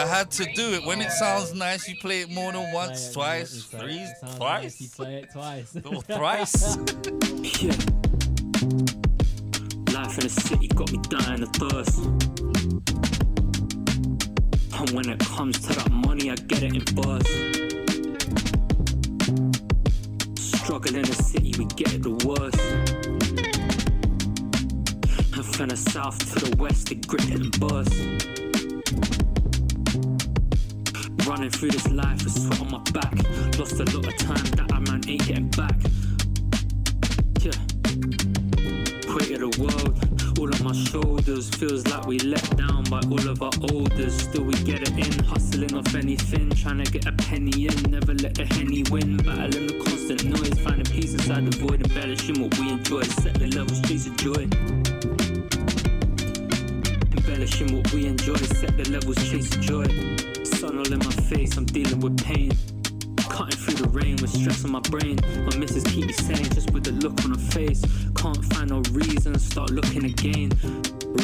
had to do it. When it sounds nice, you play it more than once, twice, three, twice. You play it twice. Or thrice. Yeah. Life in the city got me dying of thirst. And when it comes to that money, I get it in bars. Struggle in the city, we get it the worst. And from the south to the west, they grit it and buzz. Running through this life with sweat on my back. Lost a lot of time that I man ain't getting back. Yeah. Weight of the world, all on my shoulders. Feels like we let down by all of our elders. Still we get it in, hustling off anything. Trying to get a penny in, never let the henny win. Battling the constant noise, finding peace inside the void. Embellishing what we enjoy, set the levels, chase of joy. Embellishing what we enjoy, set the levels, chase of joy. Sun all in my face, I'm dealing with pain. Cutting through the rain with stress on my brain. My missus keep me sane just with the look on her face. Can't find no reason, start looking again.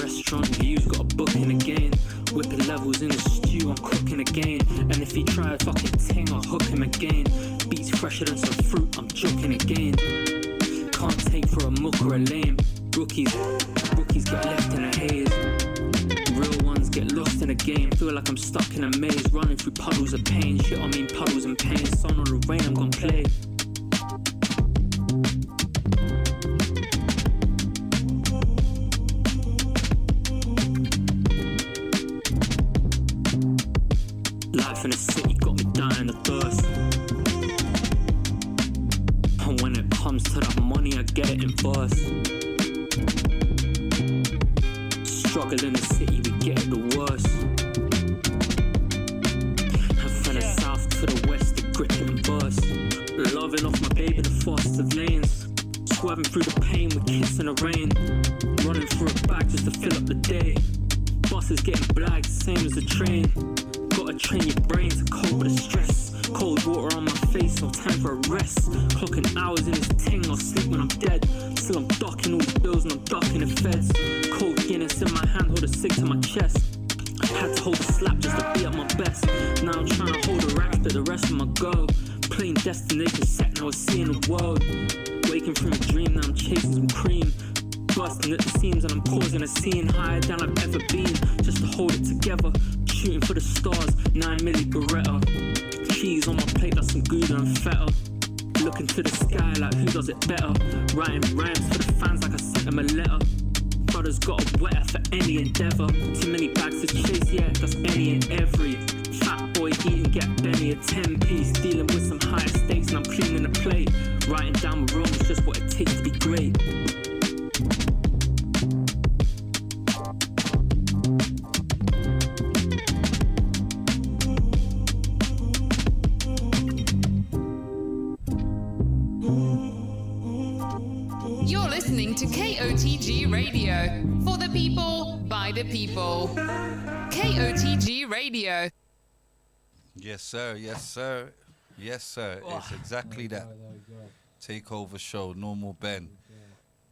Restaurant views, got a booking again. Whipping levels in the stew, I'm cooking again. And if he try a fucking ting, I'll hook him again. Beats fresher than some fruit, I'm joking again. Can't take for a mook or a lame. Rookies get left in a haze. Real ones get lost in a game. Feel like I'm stuck in a maze, running through puddles of pain. Shit, I mean puddles and pain. Sun on the rain, I'm gon' play. Life in the city got me dying of thirst. And when it comes to that money, I get it in bars. struggle in the city, we get it the worst. And from the south to the west, the grip and burst. Loving off my baby, the fastest of lanes. Swerving through the pain with kiss in the rain. Running through a bag just to fill up the day. Buses getting blagged, same as the train. Gotta train your brain to cope with the stress. Cold water on my face, no time for a rest. Clocking hours in this ting, I'll sleep when I'm dead. Still I'm ducking all the bills and I'm ducking the feds. Cold Guinness in my hand, hold a cig to my chest. Had to hold a slap just to be at my best. Now I'm trying to hold a rack, but the rest of my go. Plain destination set, now I'm seeing the world. Waking from a dream, now I'm chasing some cream. Busting at the seams and I'm causing a scene higher than I've ever been. Just to hold it together, shooting for the stars, 9mm Beretta. Cheese on my plate, that's some Gouda and feta. Looking to the sky like who does it better. Writing rhymes for the fans like I sent them a letter. Brothers got a wetter for any endeavour. Too many bags to chase, yeah, that's any and every. Fat boy eating, get Benny a 10-piece. Dealing with some higher stakes and I'm cleaning the plate. Writing down the wrongs, just what it takes to be great. You're listening to KOTG Radio. For the people, by the people. KOTG Radio. Yes, sir. Yes, sir. Yes, sir. It's exactly that. Takeover show, Normal Ben.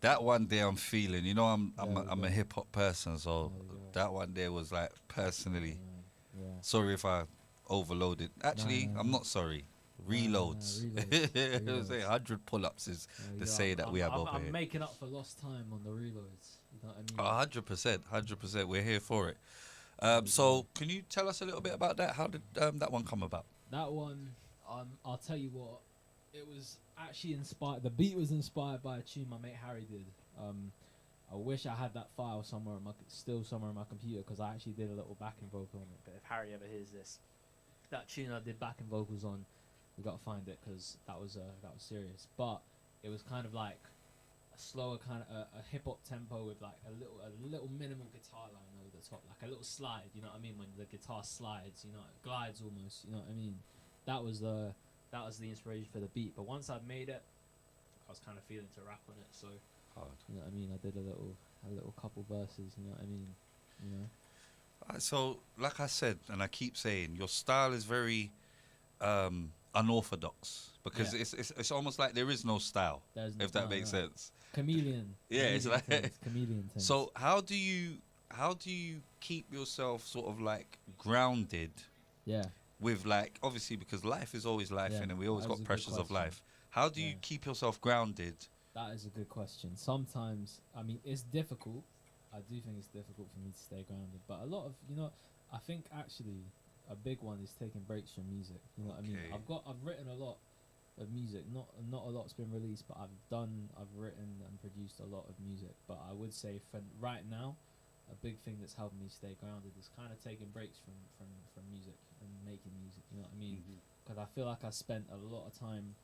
That one there I'm feeling. You know, I'm a hip hop person, so that one there was like personally. Sorry if I overloaded. Actually, I'm not sorry. Reloads. 100 pull-ups is the say that we have over here. I'm making up for lost time on the reloads. You know what I mean? 100%. We're here for it. So, can you tell us a little bit about that? How did that one come about? That one, I'll tell you what, it was actually inspired. The beat was inspired by a tune my mate Harry did. I wish I had that file somewhere, somewhere on my computer, because I actually did a little backing vocal on it. But if Harry ever hears this, that tune I did backing vocals on, we gotta find it because that was serious. But it was kind of like a slower kind of a hip hop tempo with like a little minimal guitar line over the top, like a little slide. You know what I mean? When the guitar slides, you know, it glides almost. You know what I mean? That was the inspiration for the beat. But once I'd made it, I was kind of feeling to rap on it. So you know what I mean? I did a little couple verses. You know what I mean? You know. So, like I said, and I keep saying, your style is very unorthodox because it's almost like there is no style. If that makes sense. Chameleon. Yeah, it's like chameleon. So how do you keep yourself sort of like grounded? Yeah. With like, obviously, because life is always life, and we always got pressures of life. How do you keep yourself grounded? That is a good question. Sometimes, I mean, it's difficult. I do think it's difficult for me to stay grounded, but a lot of, you know, I think actually a big one is taking breaks from music. You know what I mean? I've written a lot of music. Not a lot's been released, but I've written and produced a lot of music. But I would say for right now, a big thing that's helped me stay grounded is kind of taking breaks from music and making music. You know what I mean? Because I feel like I spent a lot of time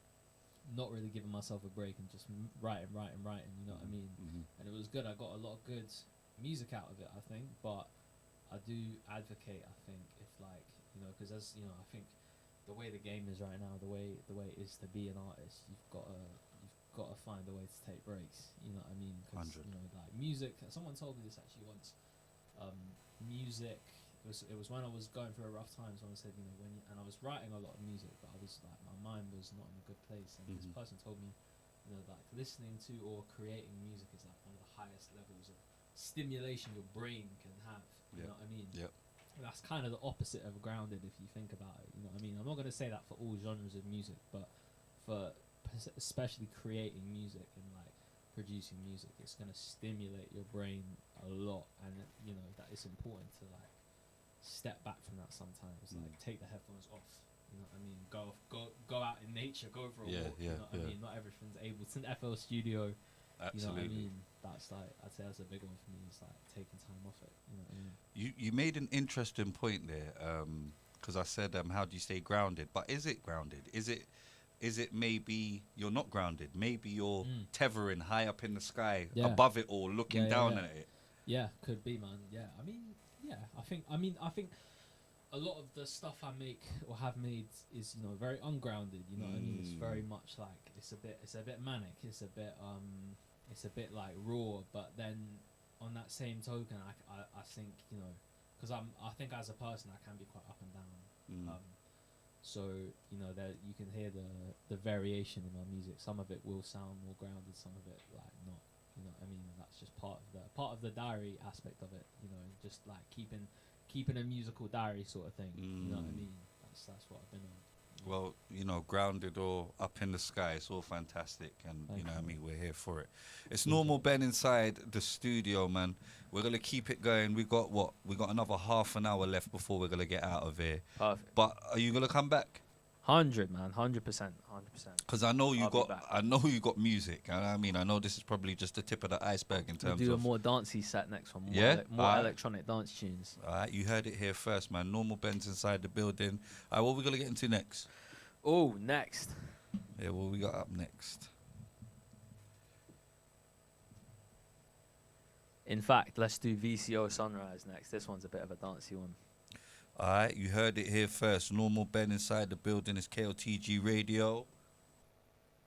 not really giving myself a break and just writing. You know what I mean? And it was good. I got a lot of good music out of it, I think. But I do advocate, I think, if like, you know, because as you know, I think the way the game is right now, the way it is to be an artist, you've got to find a way to take breaks. You know what I mean? Because you know, like music. Someone told me this actually once. Music. It was when I was going through a rough time. Someone said, you know, and I was writing a lot of music, but I was like, my mind was not in a good place. And this person told me, you know, like listening to or creating music is like one of the highest levels of stimulation your brain can have. You know what I mean? Yeah. That's kind of the opposite of grounded if you think about it. You know what I mean? I'm not going to say that for all genres of music, but for especially creating music and like producing music, it's going to stimulate your brain a lot, and you know that it's important to like step back from that sometimes. Like take the headphones off. You know what I mean? Go out in nature. Go for a walk. You know what I mean? Not everything's able. It's an FL Studio. Absolutely. You know what I mean? That's like, I'd say that's a big one for me. It's like taking time off it. You know what I mean? You made an interesting point there, because I said, how do you stay grounded? But is it grounded? Is it maybe you're not grounded? Maybe you're tethering high up in the sky, above it all, looking down at it. Yeah, could be, man. Yeah, I mean, yeah, I think a lot of the stuff I make or have made is, you know, very ungrounded. You know what I mean? It's very much like it's a bit manic. It's a bit like raw. But then on that same token, I think, you know, because I think as a person I can be quite up and down. So, you know, that you can hear the variation in my music. Some of it will sound more grounded, some of it like not. You know what I mean? And that's just part of the diary aspect of it. You know, just like keeping a musical diary sort of thing. You know what I mean? That's what I've been on. Well, you know, grounded or up in the sky, it's all fantastic, and Thank you know you. what I mean, we're here for it. It's Normal Ben inside the studio, man. We're gonna keep it going. We got another half an hour left before we're gonna get out of here. Perfect. But are you gonna come back? 100, man. 100%. Because I know you I'll be got, back. I know you got music. I mean, I know this is probably just the tip of the iceberg in We'll terms do a of. more dancey set next one. Yeah? More Alright. electronic dance tunes. All right, you heard it here first, man. Normal Ben's inside the building. All right, what we gonna get into next? Oh, next. Yeah, what we got up next? In fact, let's do VCO Sunrise next. This one's a bit of a dancey one. All right, you heard it here first. Normal Ben inside the building is KOTG Radio.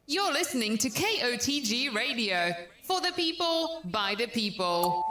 You're listening to KOTG Radio. For the people, by the people.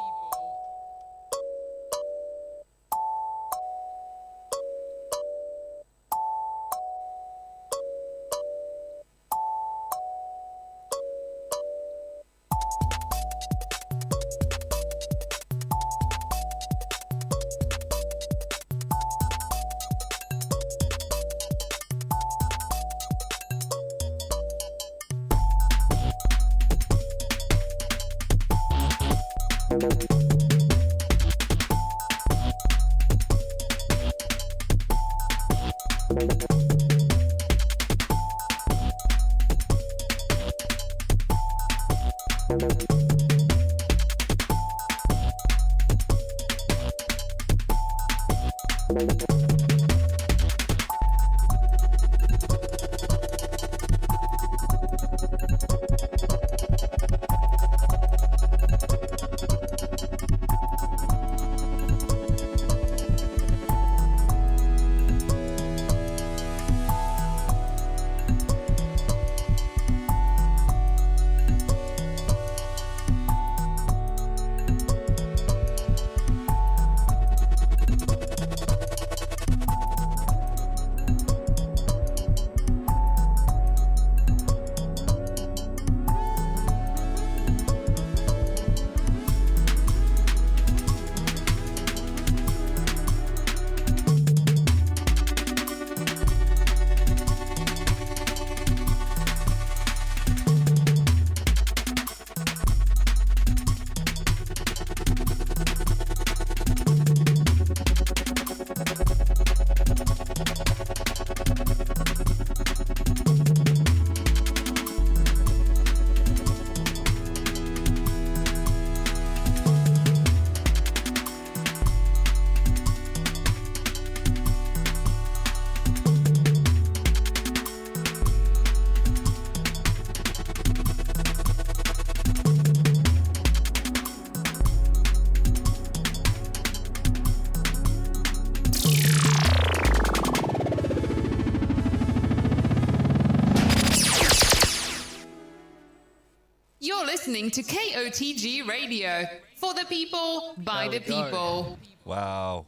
You're listening to KOTG Radio. For the people, by There the we go. people. Wow.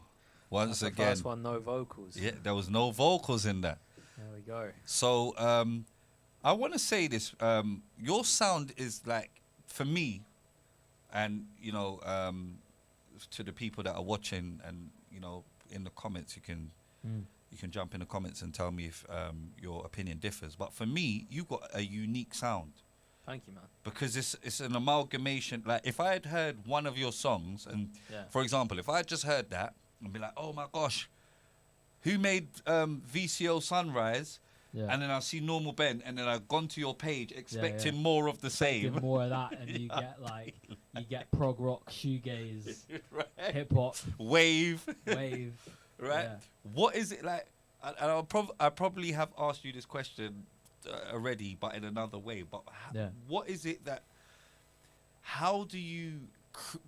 Once That's the again. first one, no vocals. Yeah, there was no vocals in that. There we go. So I want to say this. Your sound is like, for me, and, you know, to the people that are watching and, you know, in the comments, you can jump in the comments and tell me if your opinion differs. But for me, you've got a unique sound. Thank you, man. Because it's an amalgamation. Like, if I had heard one of your songs, and Yeah. for example, if I had just heard that, I'd be like, oh my gosh, who made VCO Sunrise? Yeah. And then I see Normal Ben, and then I've gone to your page expecting yeah. more of the Give same. more of that, and you get like prog rock, shoegaze, Right. hip hop, Wave, wave. right? Yeah. What is it like? And I probably have asked you this question already, but in another way. But Yeah. what is it that? How do you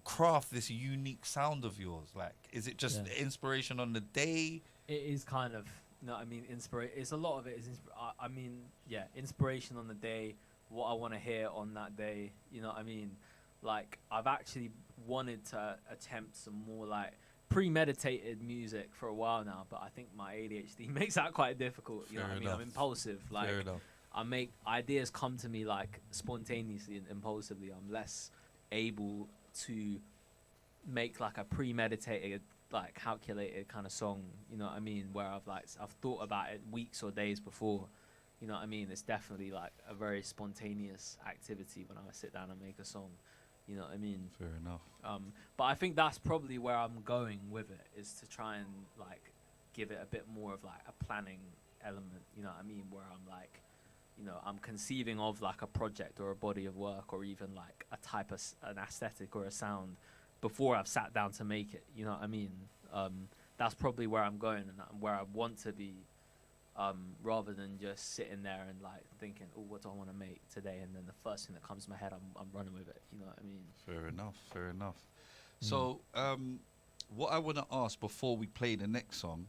craft this unique sound of yours? Like, is it just Yeah. inspiration on the day? It is kind of, you know what I mean, it's a lot of it is, I mean, yeah, inspiration on the day, what I want to hear on that day, you know what I mean? Like, I've actually wanted to attempt some more, like, premeditated music for a while now, but I think my ADHD makes that quite difficult, you know Fair what I mean? enough. I'm impulsive, like, Fair enough. I make ideas come to me, like, spontaneously and impulsively. I'm less able to make, like, a premeditated, like, calculated kind of song, you know what I mean, where I've thought about it weeks or days before, you know what I mean. It's definitely like a very spontaneous activity when I sit down and make a song, you know what I mean. Fair enough. But I think that's probably where I'm going with it, is to try and like give it a bit more of like a planning element, you know what I mean, where I'm like, you know, I'm conceiving of like a project or a body of work or even like a type of an aesthetic or a sound before I've sat down to make it, you know what I mean. That's probably where I'm going and where I want to be, rather than just sitting there and like thinking, oh, what do I want to make today, and then the first thing that comes to my head, I'm running with it, you know what I mean. Fair enough. Fair enough. So, what I want to ask before we play the next song,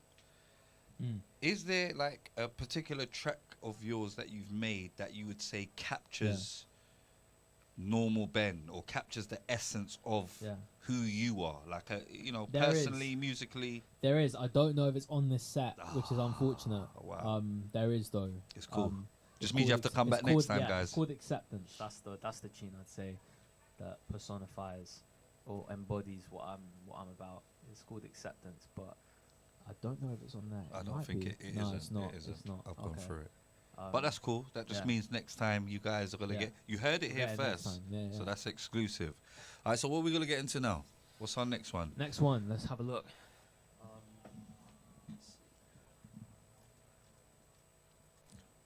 is there like a particular track of yours that you've made that you would say captures normal Ben, or captures the essence of who you are, like you know, There personally, musically? There is. I don't know if it's on this set, which is unfortunate. Wow. There is though. It's cool. It's Just means you have to come back next time, guys. It's called Acceptance. That's the tune I'd say that personifies or embodies what I'm about. It's called Acceptance, but I don't know if it's on there. I It don't might think be. it No, isn't. it's not. It isn't. It's not. I've gone Okay. through it. But that's cool. That just yeah. means next time you guys are gonna Yeah. get. You heard it here Yeah, next first, time. Yeah, so yeah. that's exclusive. All right. So what are we gonna get into now? What's our next one? Next one, let's have a look.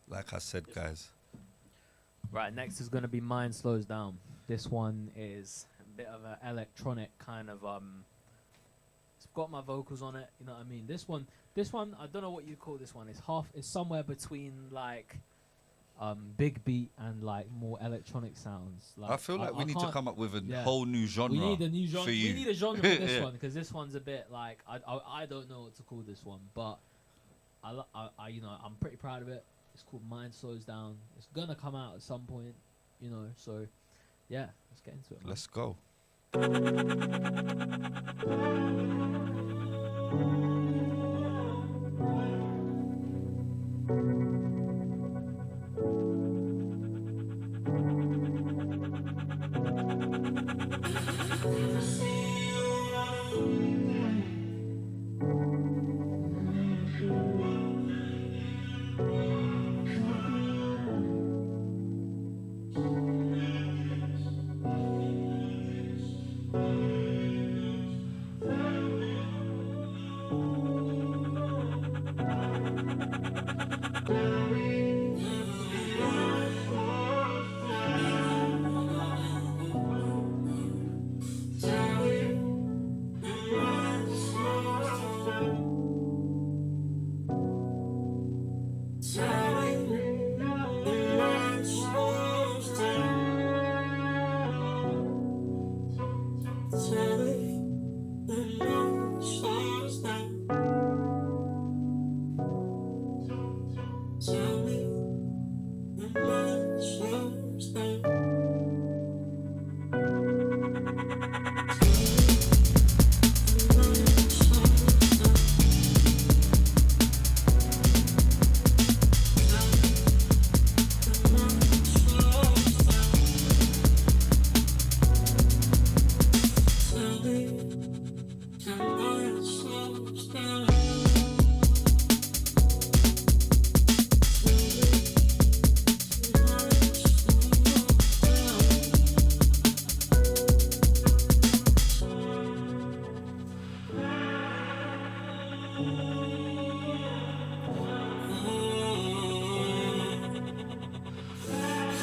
Like I said, guys. Right, next is going to be Mind Slows Down. This one is a bit of an electronic kind of it's got my vocals on it, you know what I mean. This one I don't know what you call this one. It's somewhere between like big beat and like more electronic sounds. Like, I feel like we need to can't- come up with a yeah. whole new genre. We need a new genre. for you. We need a genre for this Yeah. one, because this one's a bit like I don't know what to call this one, but I you know, I'm pretty proud of it. It's called Mind Slows Down. It's gonna come out at some point, you know. So yeah, let's get into it. Man. Let's go.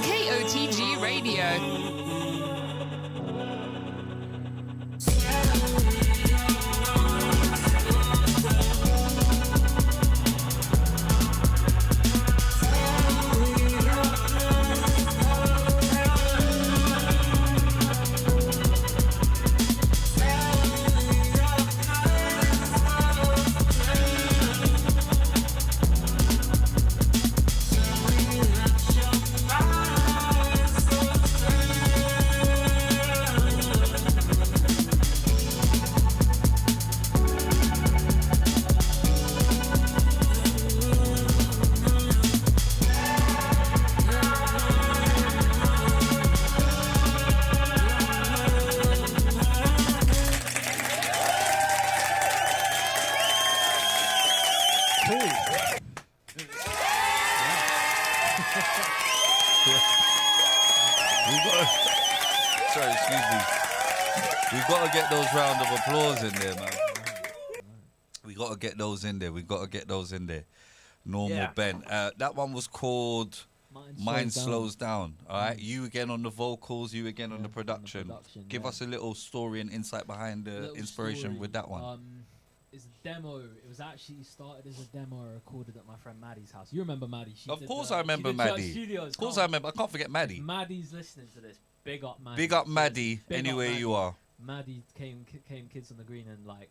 KOTG Radio. We got. Sorry, excuse me. We got to get those round of applause in there, man. We got to get those in there. We got to get those in there. Normal Yeah. Ben. That one was called Mine Slows Down. All right. You again on the vocals. You again on the production. Give us a little story and insight behind the Little inspiration story, with that one. It's a demo. It was actually started as a demo I recorded at my friend Maddie's house. You remember Maddie? She Of did course the- I she remember did Church Maddie. Studios. Of course Come I on. remember. I can't forget Maddie. If Maddie's listening to this, big up Maddie. Big up Maddie. Big up Anywhere Maddie. you are. Maddie came Kids on the Green and like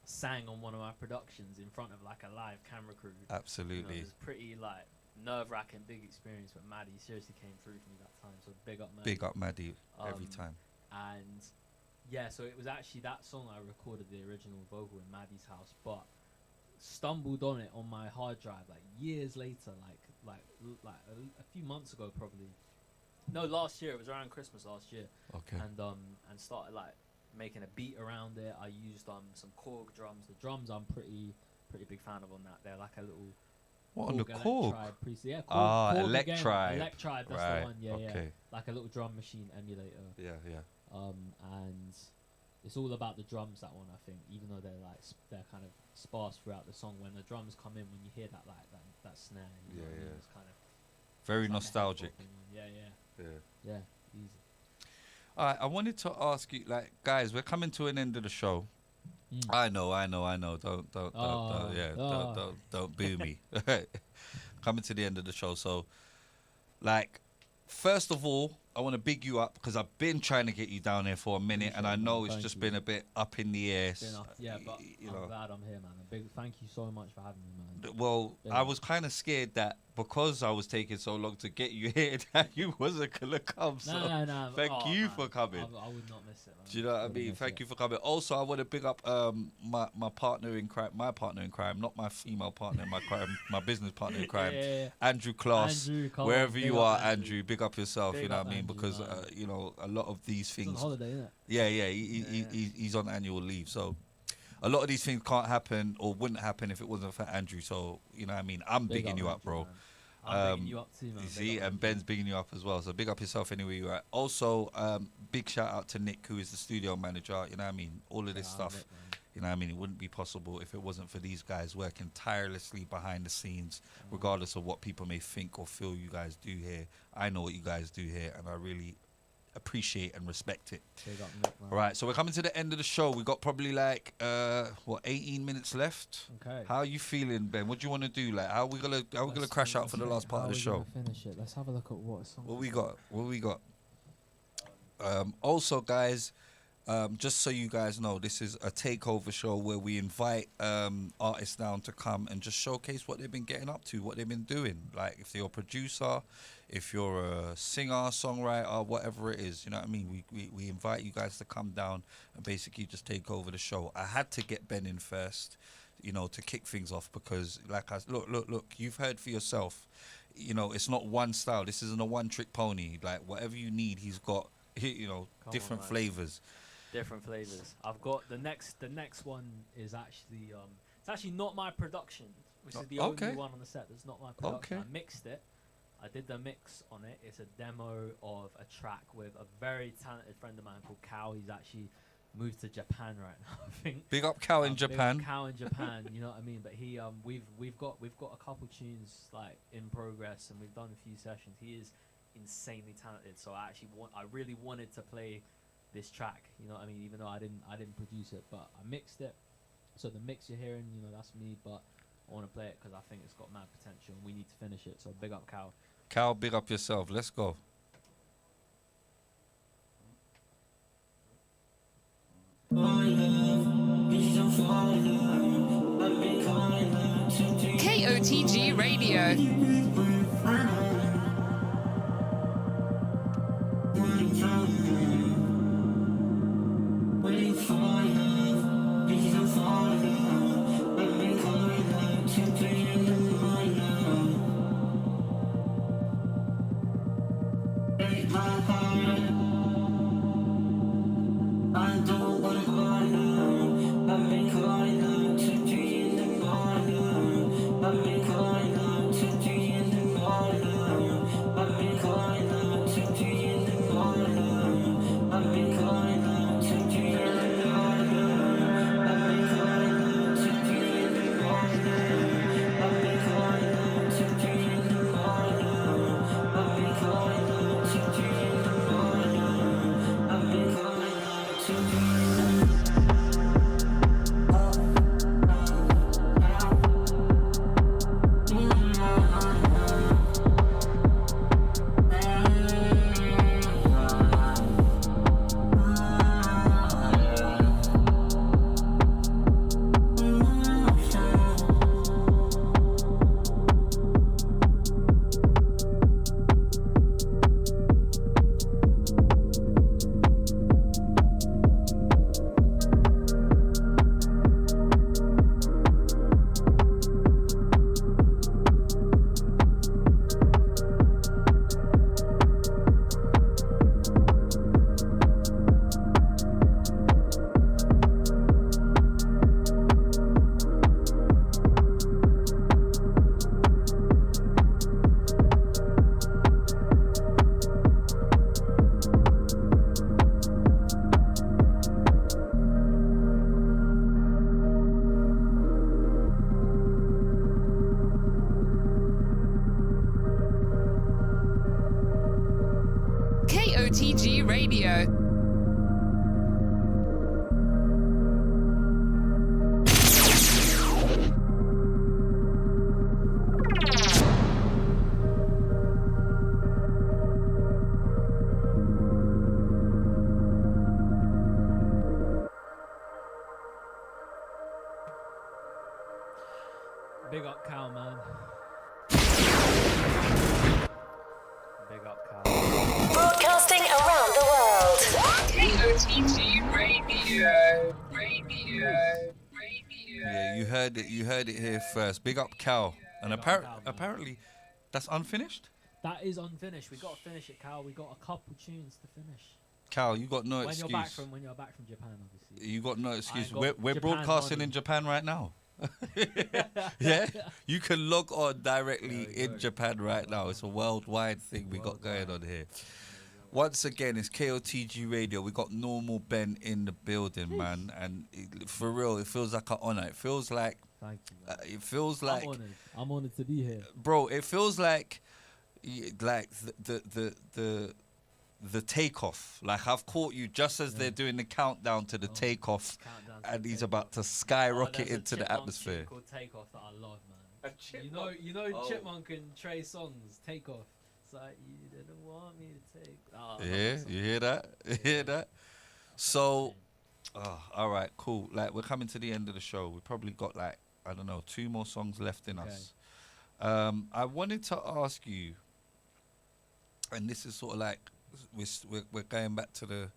sang on one of my productions in front of like a live camera crew. Absolutely. It was pretty like nerve-wracking, big experience. But Maddie seriously came through for me that time. So big up Maddie. Big up Maddie every Um, time. And yeah, so it was actually that song I recorded the original vocal in Maddie's house, but stumbled on it on my hard drive like years later, like a few months ago probably. No, last year. It was around Christmas last year. Okay. And started like making a beat around it. I used some Korg drums. The drums I'm pretty big fan of on that. They're like a little What on the Korg Korg? Electribe preset. Yeah, Korg, Ah, Korg again. Electribe. Electribe, that's Right, the one. Yeah, yeah. okay. Like a little drum machine emulator. Yeah, yeah. And it's all about the drums, that one, I think, even though they're like they're kind of sparse throughout the song. When the drums come in, when you hear that like that snare, you know what I mean? Yeah. It's kind of Very it's like a nostalgic. hip-hop thing. Yeah, Yeah. yeah, easy. All right, I wanted to ask you, like, guys, we're coming to an end of the show. I know. Don't boo me. Coming to the end of the show, so, like, first of all, I want to big you up because I've been trying to get you down here for a minute, and I know it's Thank just you. been a bit up in the air. Yeah, but you I'm know. glad I'm here, man. A big thank you so much for having me, man. Well, Yeah. I was kind of scared that because I was taking so long to get you here, that you wasn't gonna come. So No. thank Oh, you man. for coming. I would not miss it, man. Do you know what I Wouldn't mean? miss Thank it. you for coming. Also, I want to big up my partner in crime, not my female partner in my crime, my business partner in crime, Yeah. Andrew Class. Andrew, come on, Wherever big you up are, Andrew, big up yourself. Big you know up what I mean? Andrew, Because man. you know, a lot of these He's on things. holiday, isn't it? Yeah, he's on annual leave, so a lot of these things can't happen or wouldn't happen if it wasn't for Andrew. So you know what I mean? I'm Big bigging you up, Andrew, bro. man. I'm bigging you up too, man. You Big see, up and Andrew. Ben's bigging you up as well. So big up yourself anywhere you are. Also, big shout out to Nick, who is the studio manager. You know what I mean? All of this Yeah, stuff. Nick, man. You know what I mean? It wouldn't be possible if it wasn't for these guys working tirelessly behind the scenes, regardless of what people may think or feel you guys do here. I know what you guys do here, and I really appreciate and respect it. Big up Nick, man. All right, so we're coming to the end of the show. We got probably like 18 minutes left. Okay. How are you feeling, Ben? What do you want to do? Like, how we gonna crash out for the last part of the show? Finish it. Let's have a look at what song. What we got? Also, guys, just so you guys know, this is a takeover show where we invite artists down to come and just showcase what they've been getting up to, what they've been doing. Like, if you're a producer, if you're a singer, songwriter, whatever it is, you know what I mean? We invite you guys to come down and basically just take over the show. I had to get Ben in first, you know, to kick things off because, like, look, you've heard for yourself. You know, it's not one style. This isn't a one-trick pony. Like, whatever you need, he's got, you know, Come on, different man. flavors. Different flavors. I've got the next one is actually it's actually not my production, which is the Okay. only one on the set that's not my production. Okay. I mixed it. I did the mix on it. It's a demo of a track with a very talented friend of mine called Cal. He's actually moved to Japan right now, I think. Big up Cal in Big up Japan. Cal in Japan, you know what I mean? But he we've got a couple tunes like in progress and we've done a few sessions. He is insanely talented, so I really wanted to play this track, you know what I mean, even though I didn't produce it, but I mixed it. So the mix you're hearing, you know, that's me, but I want to play it because I think it's got mad potential and we need to finish it. So big up Cal. Cal, big up yourself. Let's go. KOTG Radio. I've been calling out to 3 in the morning. Radio. Big up Cal, man. Big up Cal. Broadcasting around the world. KOTG Radio. Yeah, you heard it. You heard it here first. Big up Cal. And Big up Cal, man. apparently, that's unfinished. That is unfinished. We got to finish it, Cal. We got a couple tunes to finish. Cal, you got no When excuse. you're back from Japan, obviously. You got no excuse. got We're Japan broadcasting money. in Japan right now. Yeah, you can log on directly in Japan right now. It's a worldwide thing we got going on here. Once again, it's KOTG Radio. We got Normal Ben in the building, man, and for real, it feels like an honor. It feels like Thank you. Man. it feels like, I'm honored to be here. bro. It feels like the takeoff. Like I've caught you just as they're doing the countdown to the takeoff, Countdown to and the he's takeoff. about to skyrocket There's a into the Chipmunk atmosphere. tune called Takeoff that I love, man. A You know, Oh. Chipmunk and Trey songs. Takeoff. It's like you didn't want me to take. Oh, I love Yeah, that song. you hear that? You hear that? So, all right, cool. Like we're coming to the end of the show. We probably got like I don't know 2 more songs left in us. I wanted to ask you, and this is sort of like we're going back to the,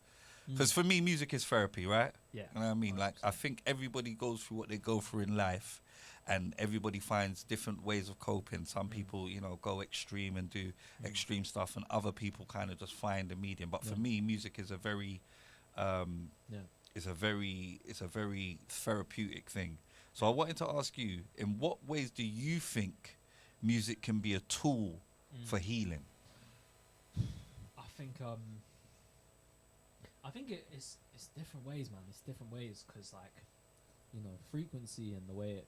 because for me music is therapy, right? Yeah. You know what I mean? Like I think everybody goes through what they go through in life, and everybody finds different ways of coping. Some people, you know, go extreme and do extreme stuff, and other people kind of just find a medium. But for me, music is a very, it's a very therapeutic thing. So I wanted to ask you, in what ways do you think music can be a tool for healing? I think it's different ways, man. It's different ways because like, you know, frequency and the way it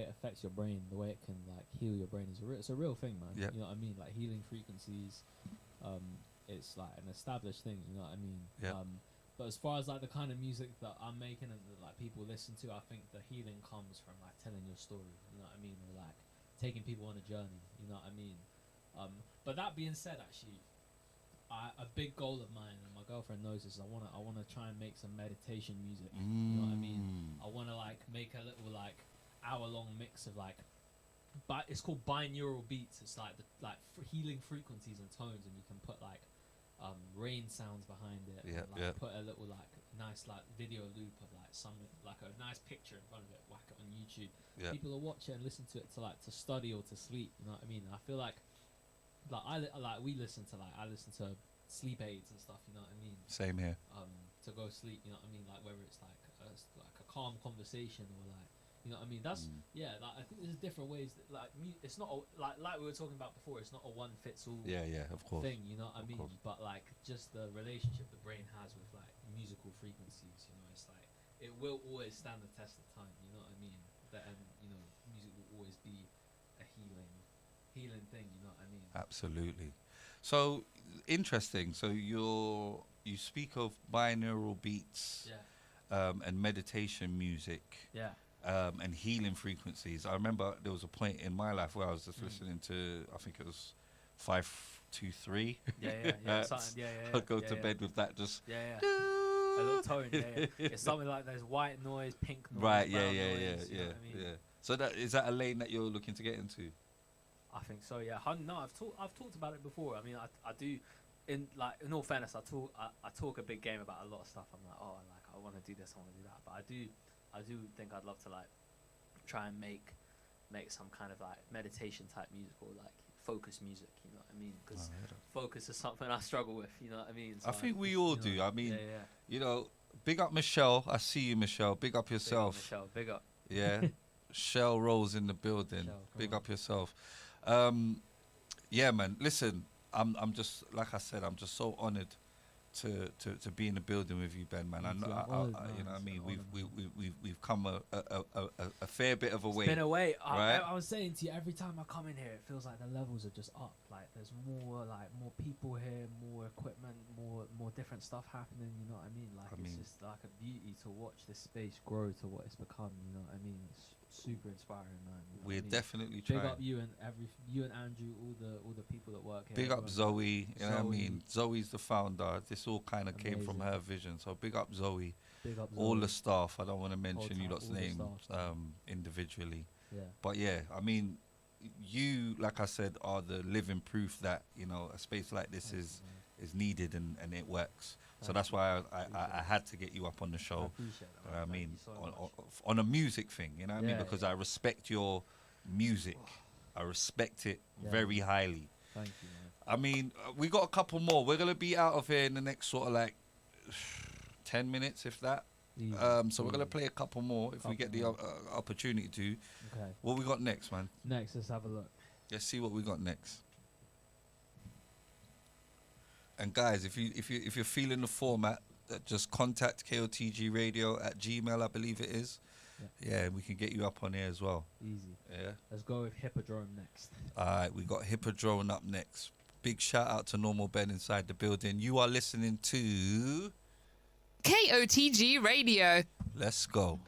affects your brain, the way it can like heal your brain it's a real thing, man. Yep. You know what I mean? Like healing frequencies, it's like an established thing. You know what I mean? Yep. But as far as like the kind of music that I'm making and that like people listen to, I think the healing comes from like telling your story. You know what I mean? Or like taking people on a journey. You know what I mean? But that being said, actually, a big goal of mine, and my girlfriend knows this, is I wanna try and make some meditation music. You know what I mean? I wanna like make a little like hour-long mix of like, but it's called binaural beats. It's like healing frequencies and tones, and you can put like rain sounds behind it. And, like, put a little like nice like video loop of like some like a nice picture in front of it. Whack it on YouTube. Yeah. People will watch it and listen to it to study or to sleep. You know what I mean? I feel like we listen to I listen to sleep aids and stuff. You know what I mean? Same here. To go sleep. You know what I mean? Like whether it's like a calm conversation or like, you know what I mean? That's yeah. Like I think there's different ways that like it's not like we were talking about before. It's not a one fits all. Yeah, of course. Thing. You know what I mean? course. But like just the relationship the brain has with like musical frequencies. You know, it's like it will always stand the test of time. You know what I mean? And you know, music will always be a healing thing. You know what I mean? Absolutely. So interesting. So you speak of binaural beats, and meditation music, and healing frequencies. I remember there was a point in my life where I was just listening to, I think it was 523. I'd go to bed with that just. A little tone. It's something like there's white noise, pink noise. Right. brown Yeah. noise, you know what I mean? So is that a lane that you're looking to get into? I think so. Yeah. No, I've talked about it before. I mean, I do. In all fairness, I talk a big game about a lot of stuff. I'm like, oh, like I want to do this, I want to do that. But I do think I'd love to like try and make some kind of like meditation type music or like focus music. You know what I mean? Because focus is something I struggle with. You know what I mean? So I think we all do. I mean, yeah. you know, big up Michelle. I see you, Michelle. Big up yourself. Michelle, big up. Yeah. Shell Rolls in the building. Shell, come Big on. up yourself. Yeah, man. Listen, I'm just, like I said, I'm just so honored to be in the building with you, Ben, man. I know, you know what I mean. We've come a fair bit of a way. It's been a way. Right? I was saying to you, every time I come in here, it feels like the levels are just up. Like there's more people here, more equipment, more different stuff happening. You know what I mean? Like it's just like a beauty to watch this space grow to what it's become. You know what I mean? It's super inspiring, man. You know We're what I mean? definitely Big trying. up you and Andrew, all the people that work here. Big up everyone. Zoe, you know what I Zoe. mean? Zoe's the founder. This all kind of came from Amazing. her vision. So big up Zoe. Big up All Zoe. the staff. I don't want to mention you time, lot's all the names staff. individually. Yeah. But yeah, I mean, you, like I said, are the living proof that, you know, a space like this is needed and it works. So that's why I had to get you up on the show. I appreciate that. I Thank mean, you so much. on a music thing, you know what I mean? Yeah, Because yeah. I respect your music. I respect it Yeah. very highly. Thank you, man. I mean, we got a couple more. We're going to be out of here in the next sort of like 10 minutes, if that. Easy, So we're going to easy. play a couple more if we Couple get the more. opportunity to. Okay. What we got next, man? Next, let's have a look. Let's see what we got next. And guys, if you're feeling the format, just contact kotgradio@gmail, I believe it is. Yeah, we can get you up on here as well. Easy. Yeah. Let's go with Hippodrome next. All right, we got Hippodrome up next. Big shout out to Normal Ben inside the building. You are listening to KOTG Radio. Let's Go.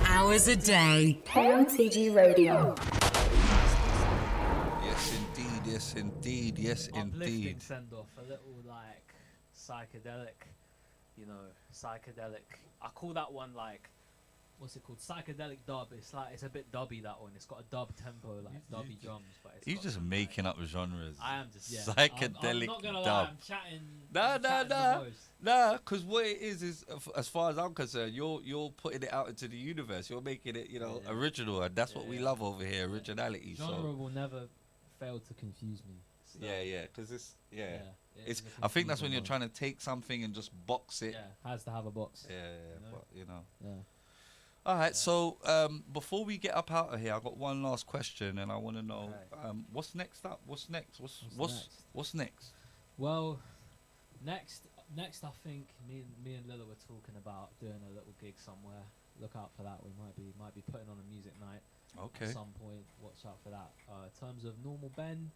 Hours a day. KOTG Radio. Yes, indeed. Yes, indeed. Yes, Uplifting indeed. send off, a little like psychedelic, psychedelic. I call that one like, what's it called? Psychedelic dub. It's a bit dubby, that one. It's got a dub tempo, like dubby drums, but it's He's got just some, making like, up genres. I am just Psychedelic I'm not gonna lie, dub. I'm chatting. Nah, I'm chatting the nah. most. Nah, because what it is as far as I'm concerned, you're putting it out into the universe. You're making it, Yeah. original, and that's what we Yeah. love over here, originality. Genre So will never fail to confuse me. So, yeah, because it's it it's. is a I think that's when confusing you're one. trying to take something and just box it. Yeah, has to have a box. Yeah, know? but Yeah. All right, so before we get up out of here, I got one last question, and I want to know what's next up. What's next? What's next? Well, next I think me and Lila were talking about doing a little gig somewhere. Look out for that. We might be putting on a music night. Okay. At some point, watch out for that. In terms of normal Ben,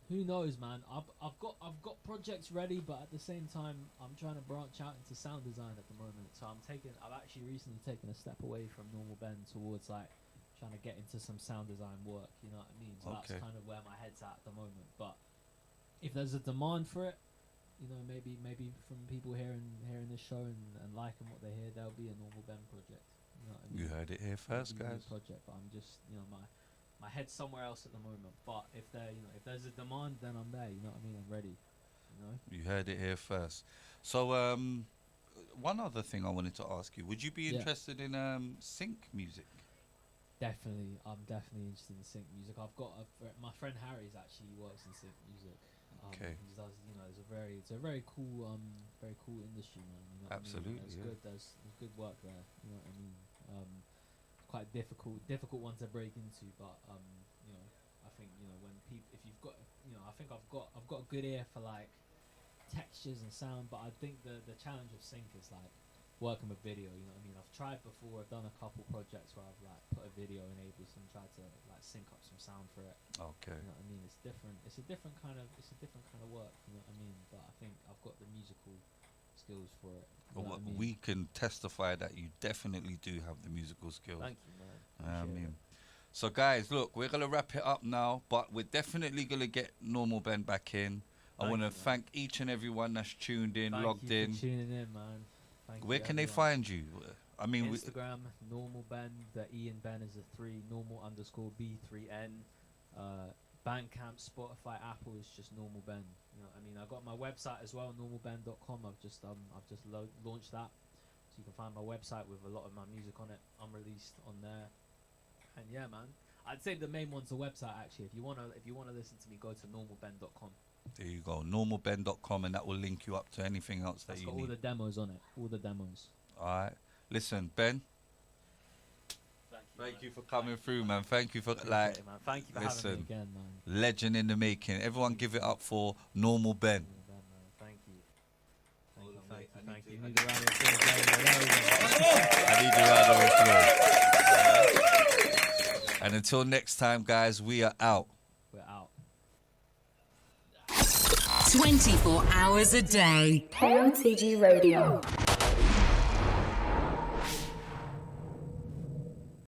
who knows, man? I've got projects ready, but at the same time, I'm trying to branch out into sound design at the moment. So I've actually recently taken a step away from normal Ben towards like trying to get into some sound design work. You know what I mean? So that's Okay. kind of where my head's at the moment. But if there's a demand for it, you know, maybe from people hearing this show and liking what they hear, there'll be a normal Ben project. You know what I mean? You heard it here first, Maybe a new guys. project, but I'm just, you know, my head's somewhere else at the moment. But if there's a demand, then I'm there. You know what I mean? I'm ready. You know. You heard it here first. So, one other thing I wanted to ask you: would you be Yeah. interested in sync music? Definitely, I'm definitely interested in sync music. I've got my friend Harry's actually works in sync music. Okay. He does, you know, it's a very cool industry, man. You know what Absolutely, I mean? yeah. There's good work there. You know what I mean? Quite difficult one to break into, but you know, I think, you know, when people, if you've got, you know, I think I've got a good ear for like textures and sound, but I think the challenge of sync is like working with video. You know what I mean? I've tried before. I've done a couple projects where I've like put a video in Ableton and tried to like sync up some sound for it. Okay. You know what I mean? It's different. It's a different kind of work. You know what I mean? But I think I've got the musical skills for it. You know Well, what I mean? we can testify that you definitely do have the musical skills. Thank you, man. I Appreciate mean, it. so guys, look, we're gonna wrap it up now, but we're definitely gonna get Normal Ben back in. I Thank want to you, man. thank each and everyone that's tuned in, Thank logged you in. for tuning in, man. Thank Where you, can they everyone. find you? I mean, Instagram, normal Ben. The E in Ben is a 3. Normal_B3N. Bandcamp, Spotify, Apple is just normal Ben. You know what I mean? I got my website as well, normalben.com. I've just launched that, so you can find my website with a lot of my music on it, unreleased on there. And yeah, man, I'd say the main one's the website actually. If you wanna listen to me, go to normalben.com. there you go, normalben.com, and that will link you up to anything else that That's you got need. all the demos on it. All the demos. All right, listen, Ben. Thank you for coming through, man. Thank you for Appreciate it, man. Thank you for having listen, me again, man. legend in the making. Everyone, give it up for Normal Ben. Normal Ben, man. Thank you. Hold on, wait, I Thank need you. to- Need a round of applause, There we go. I need you round of applause. And until next time, guys, we are out. We're out. 24 hours a day. KOTG Radio.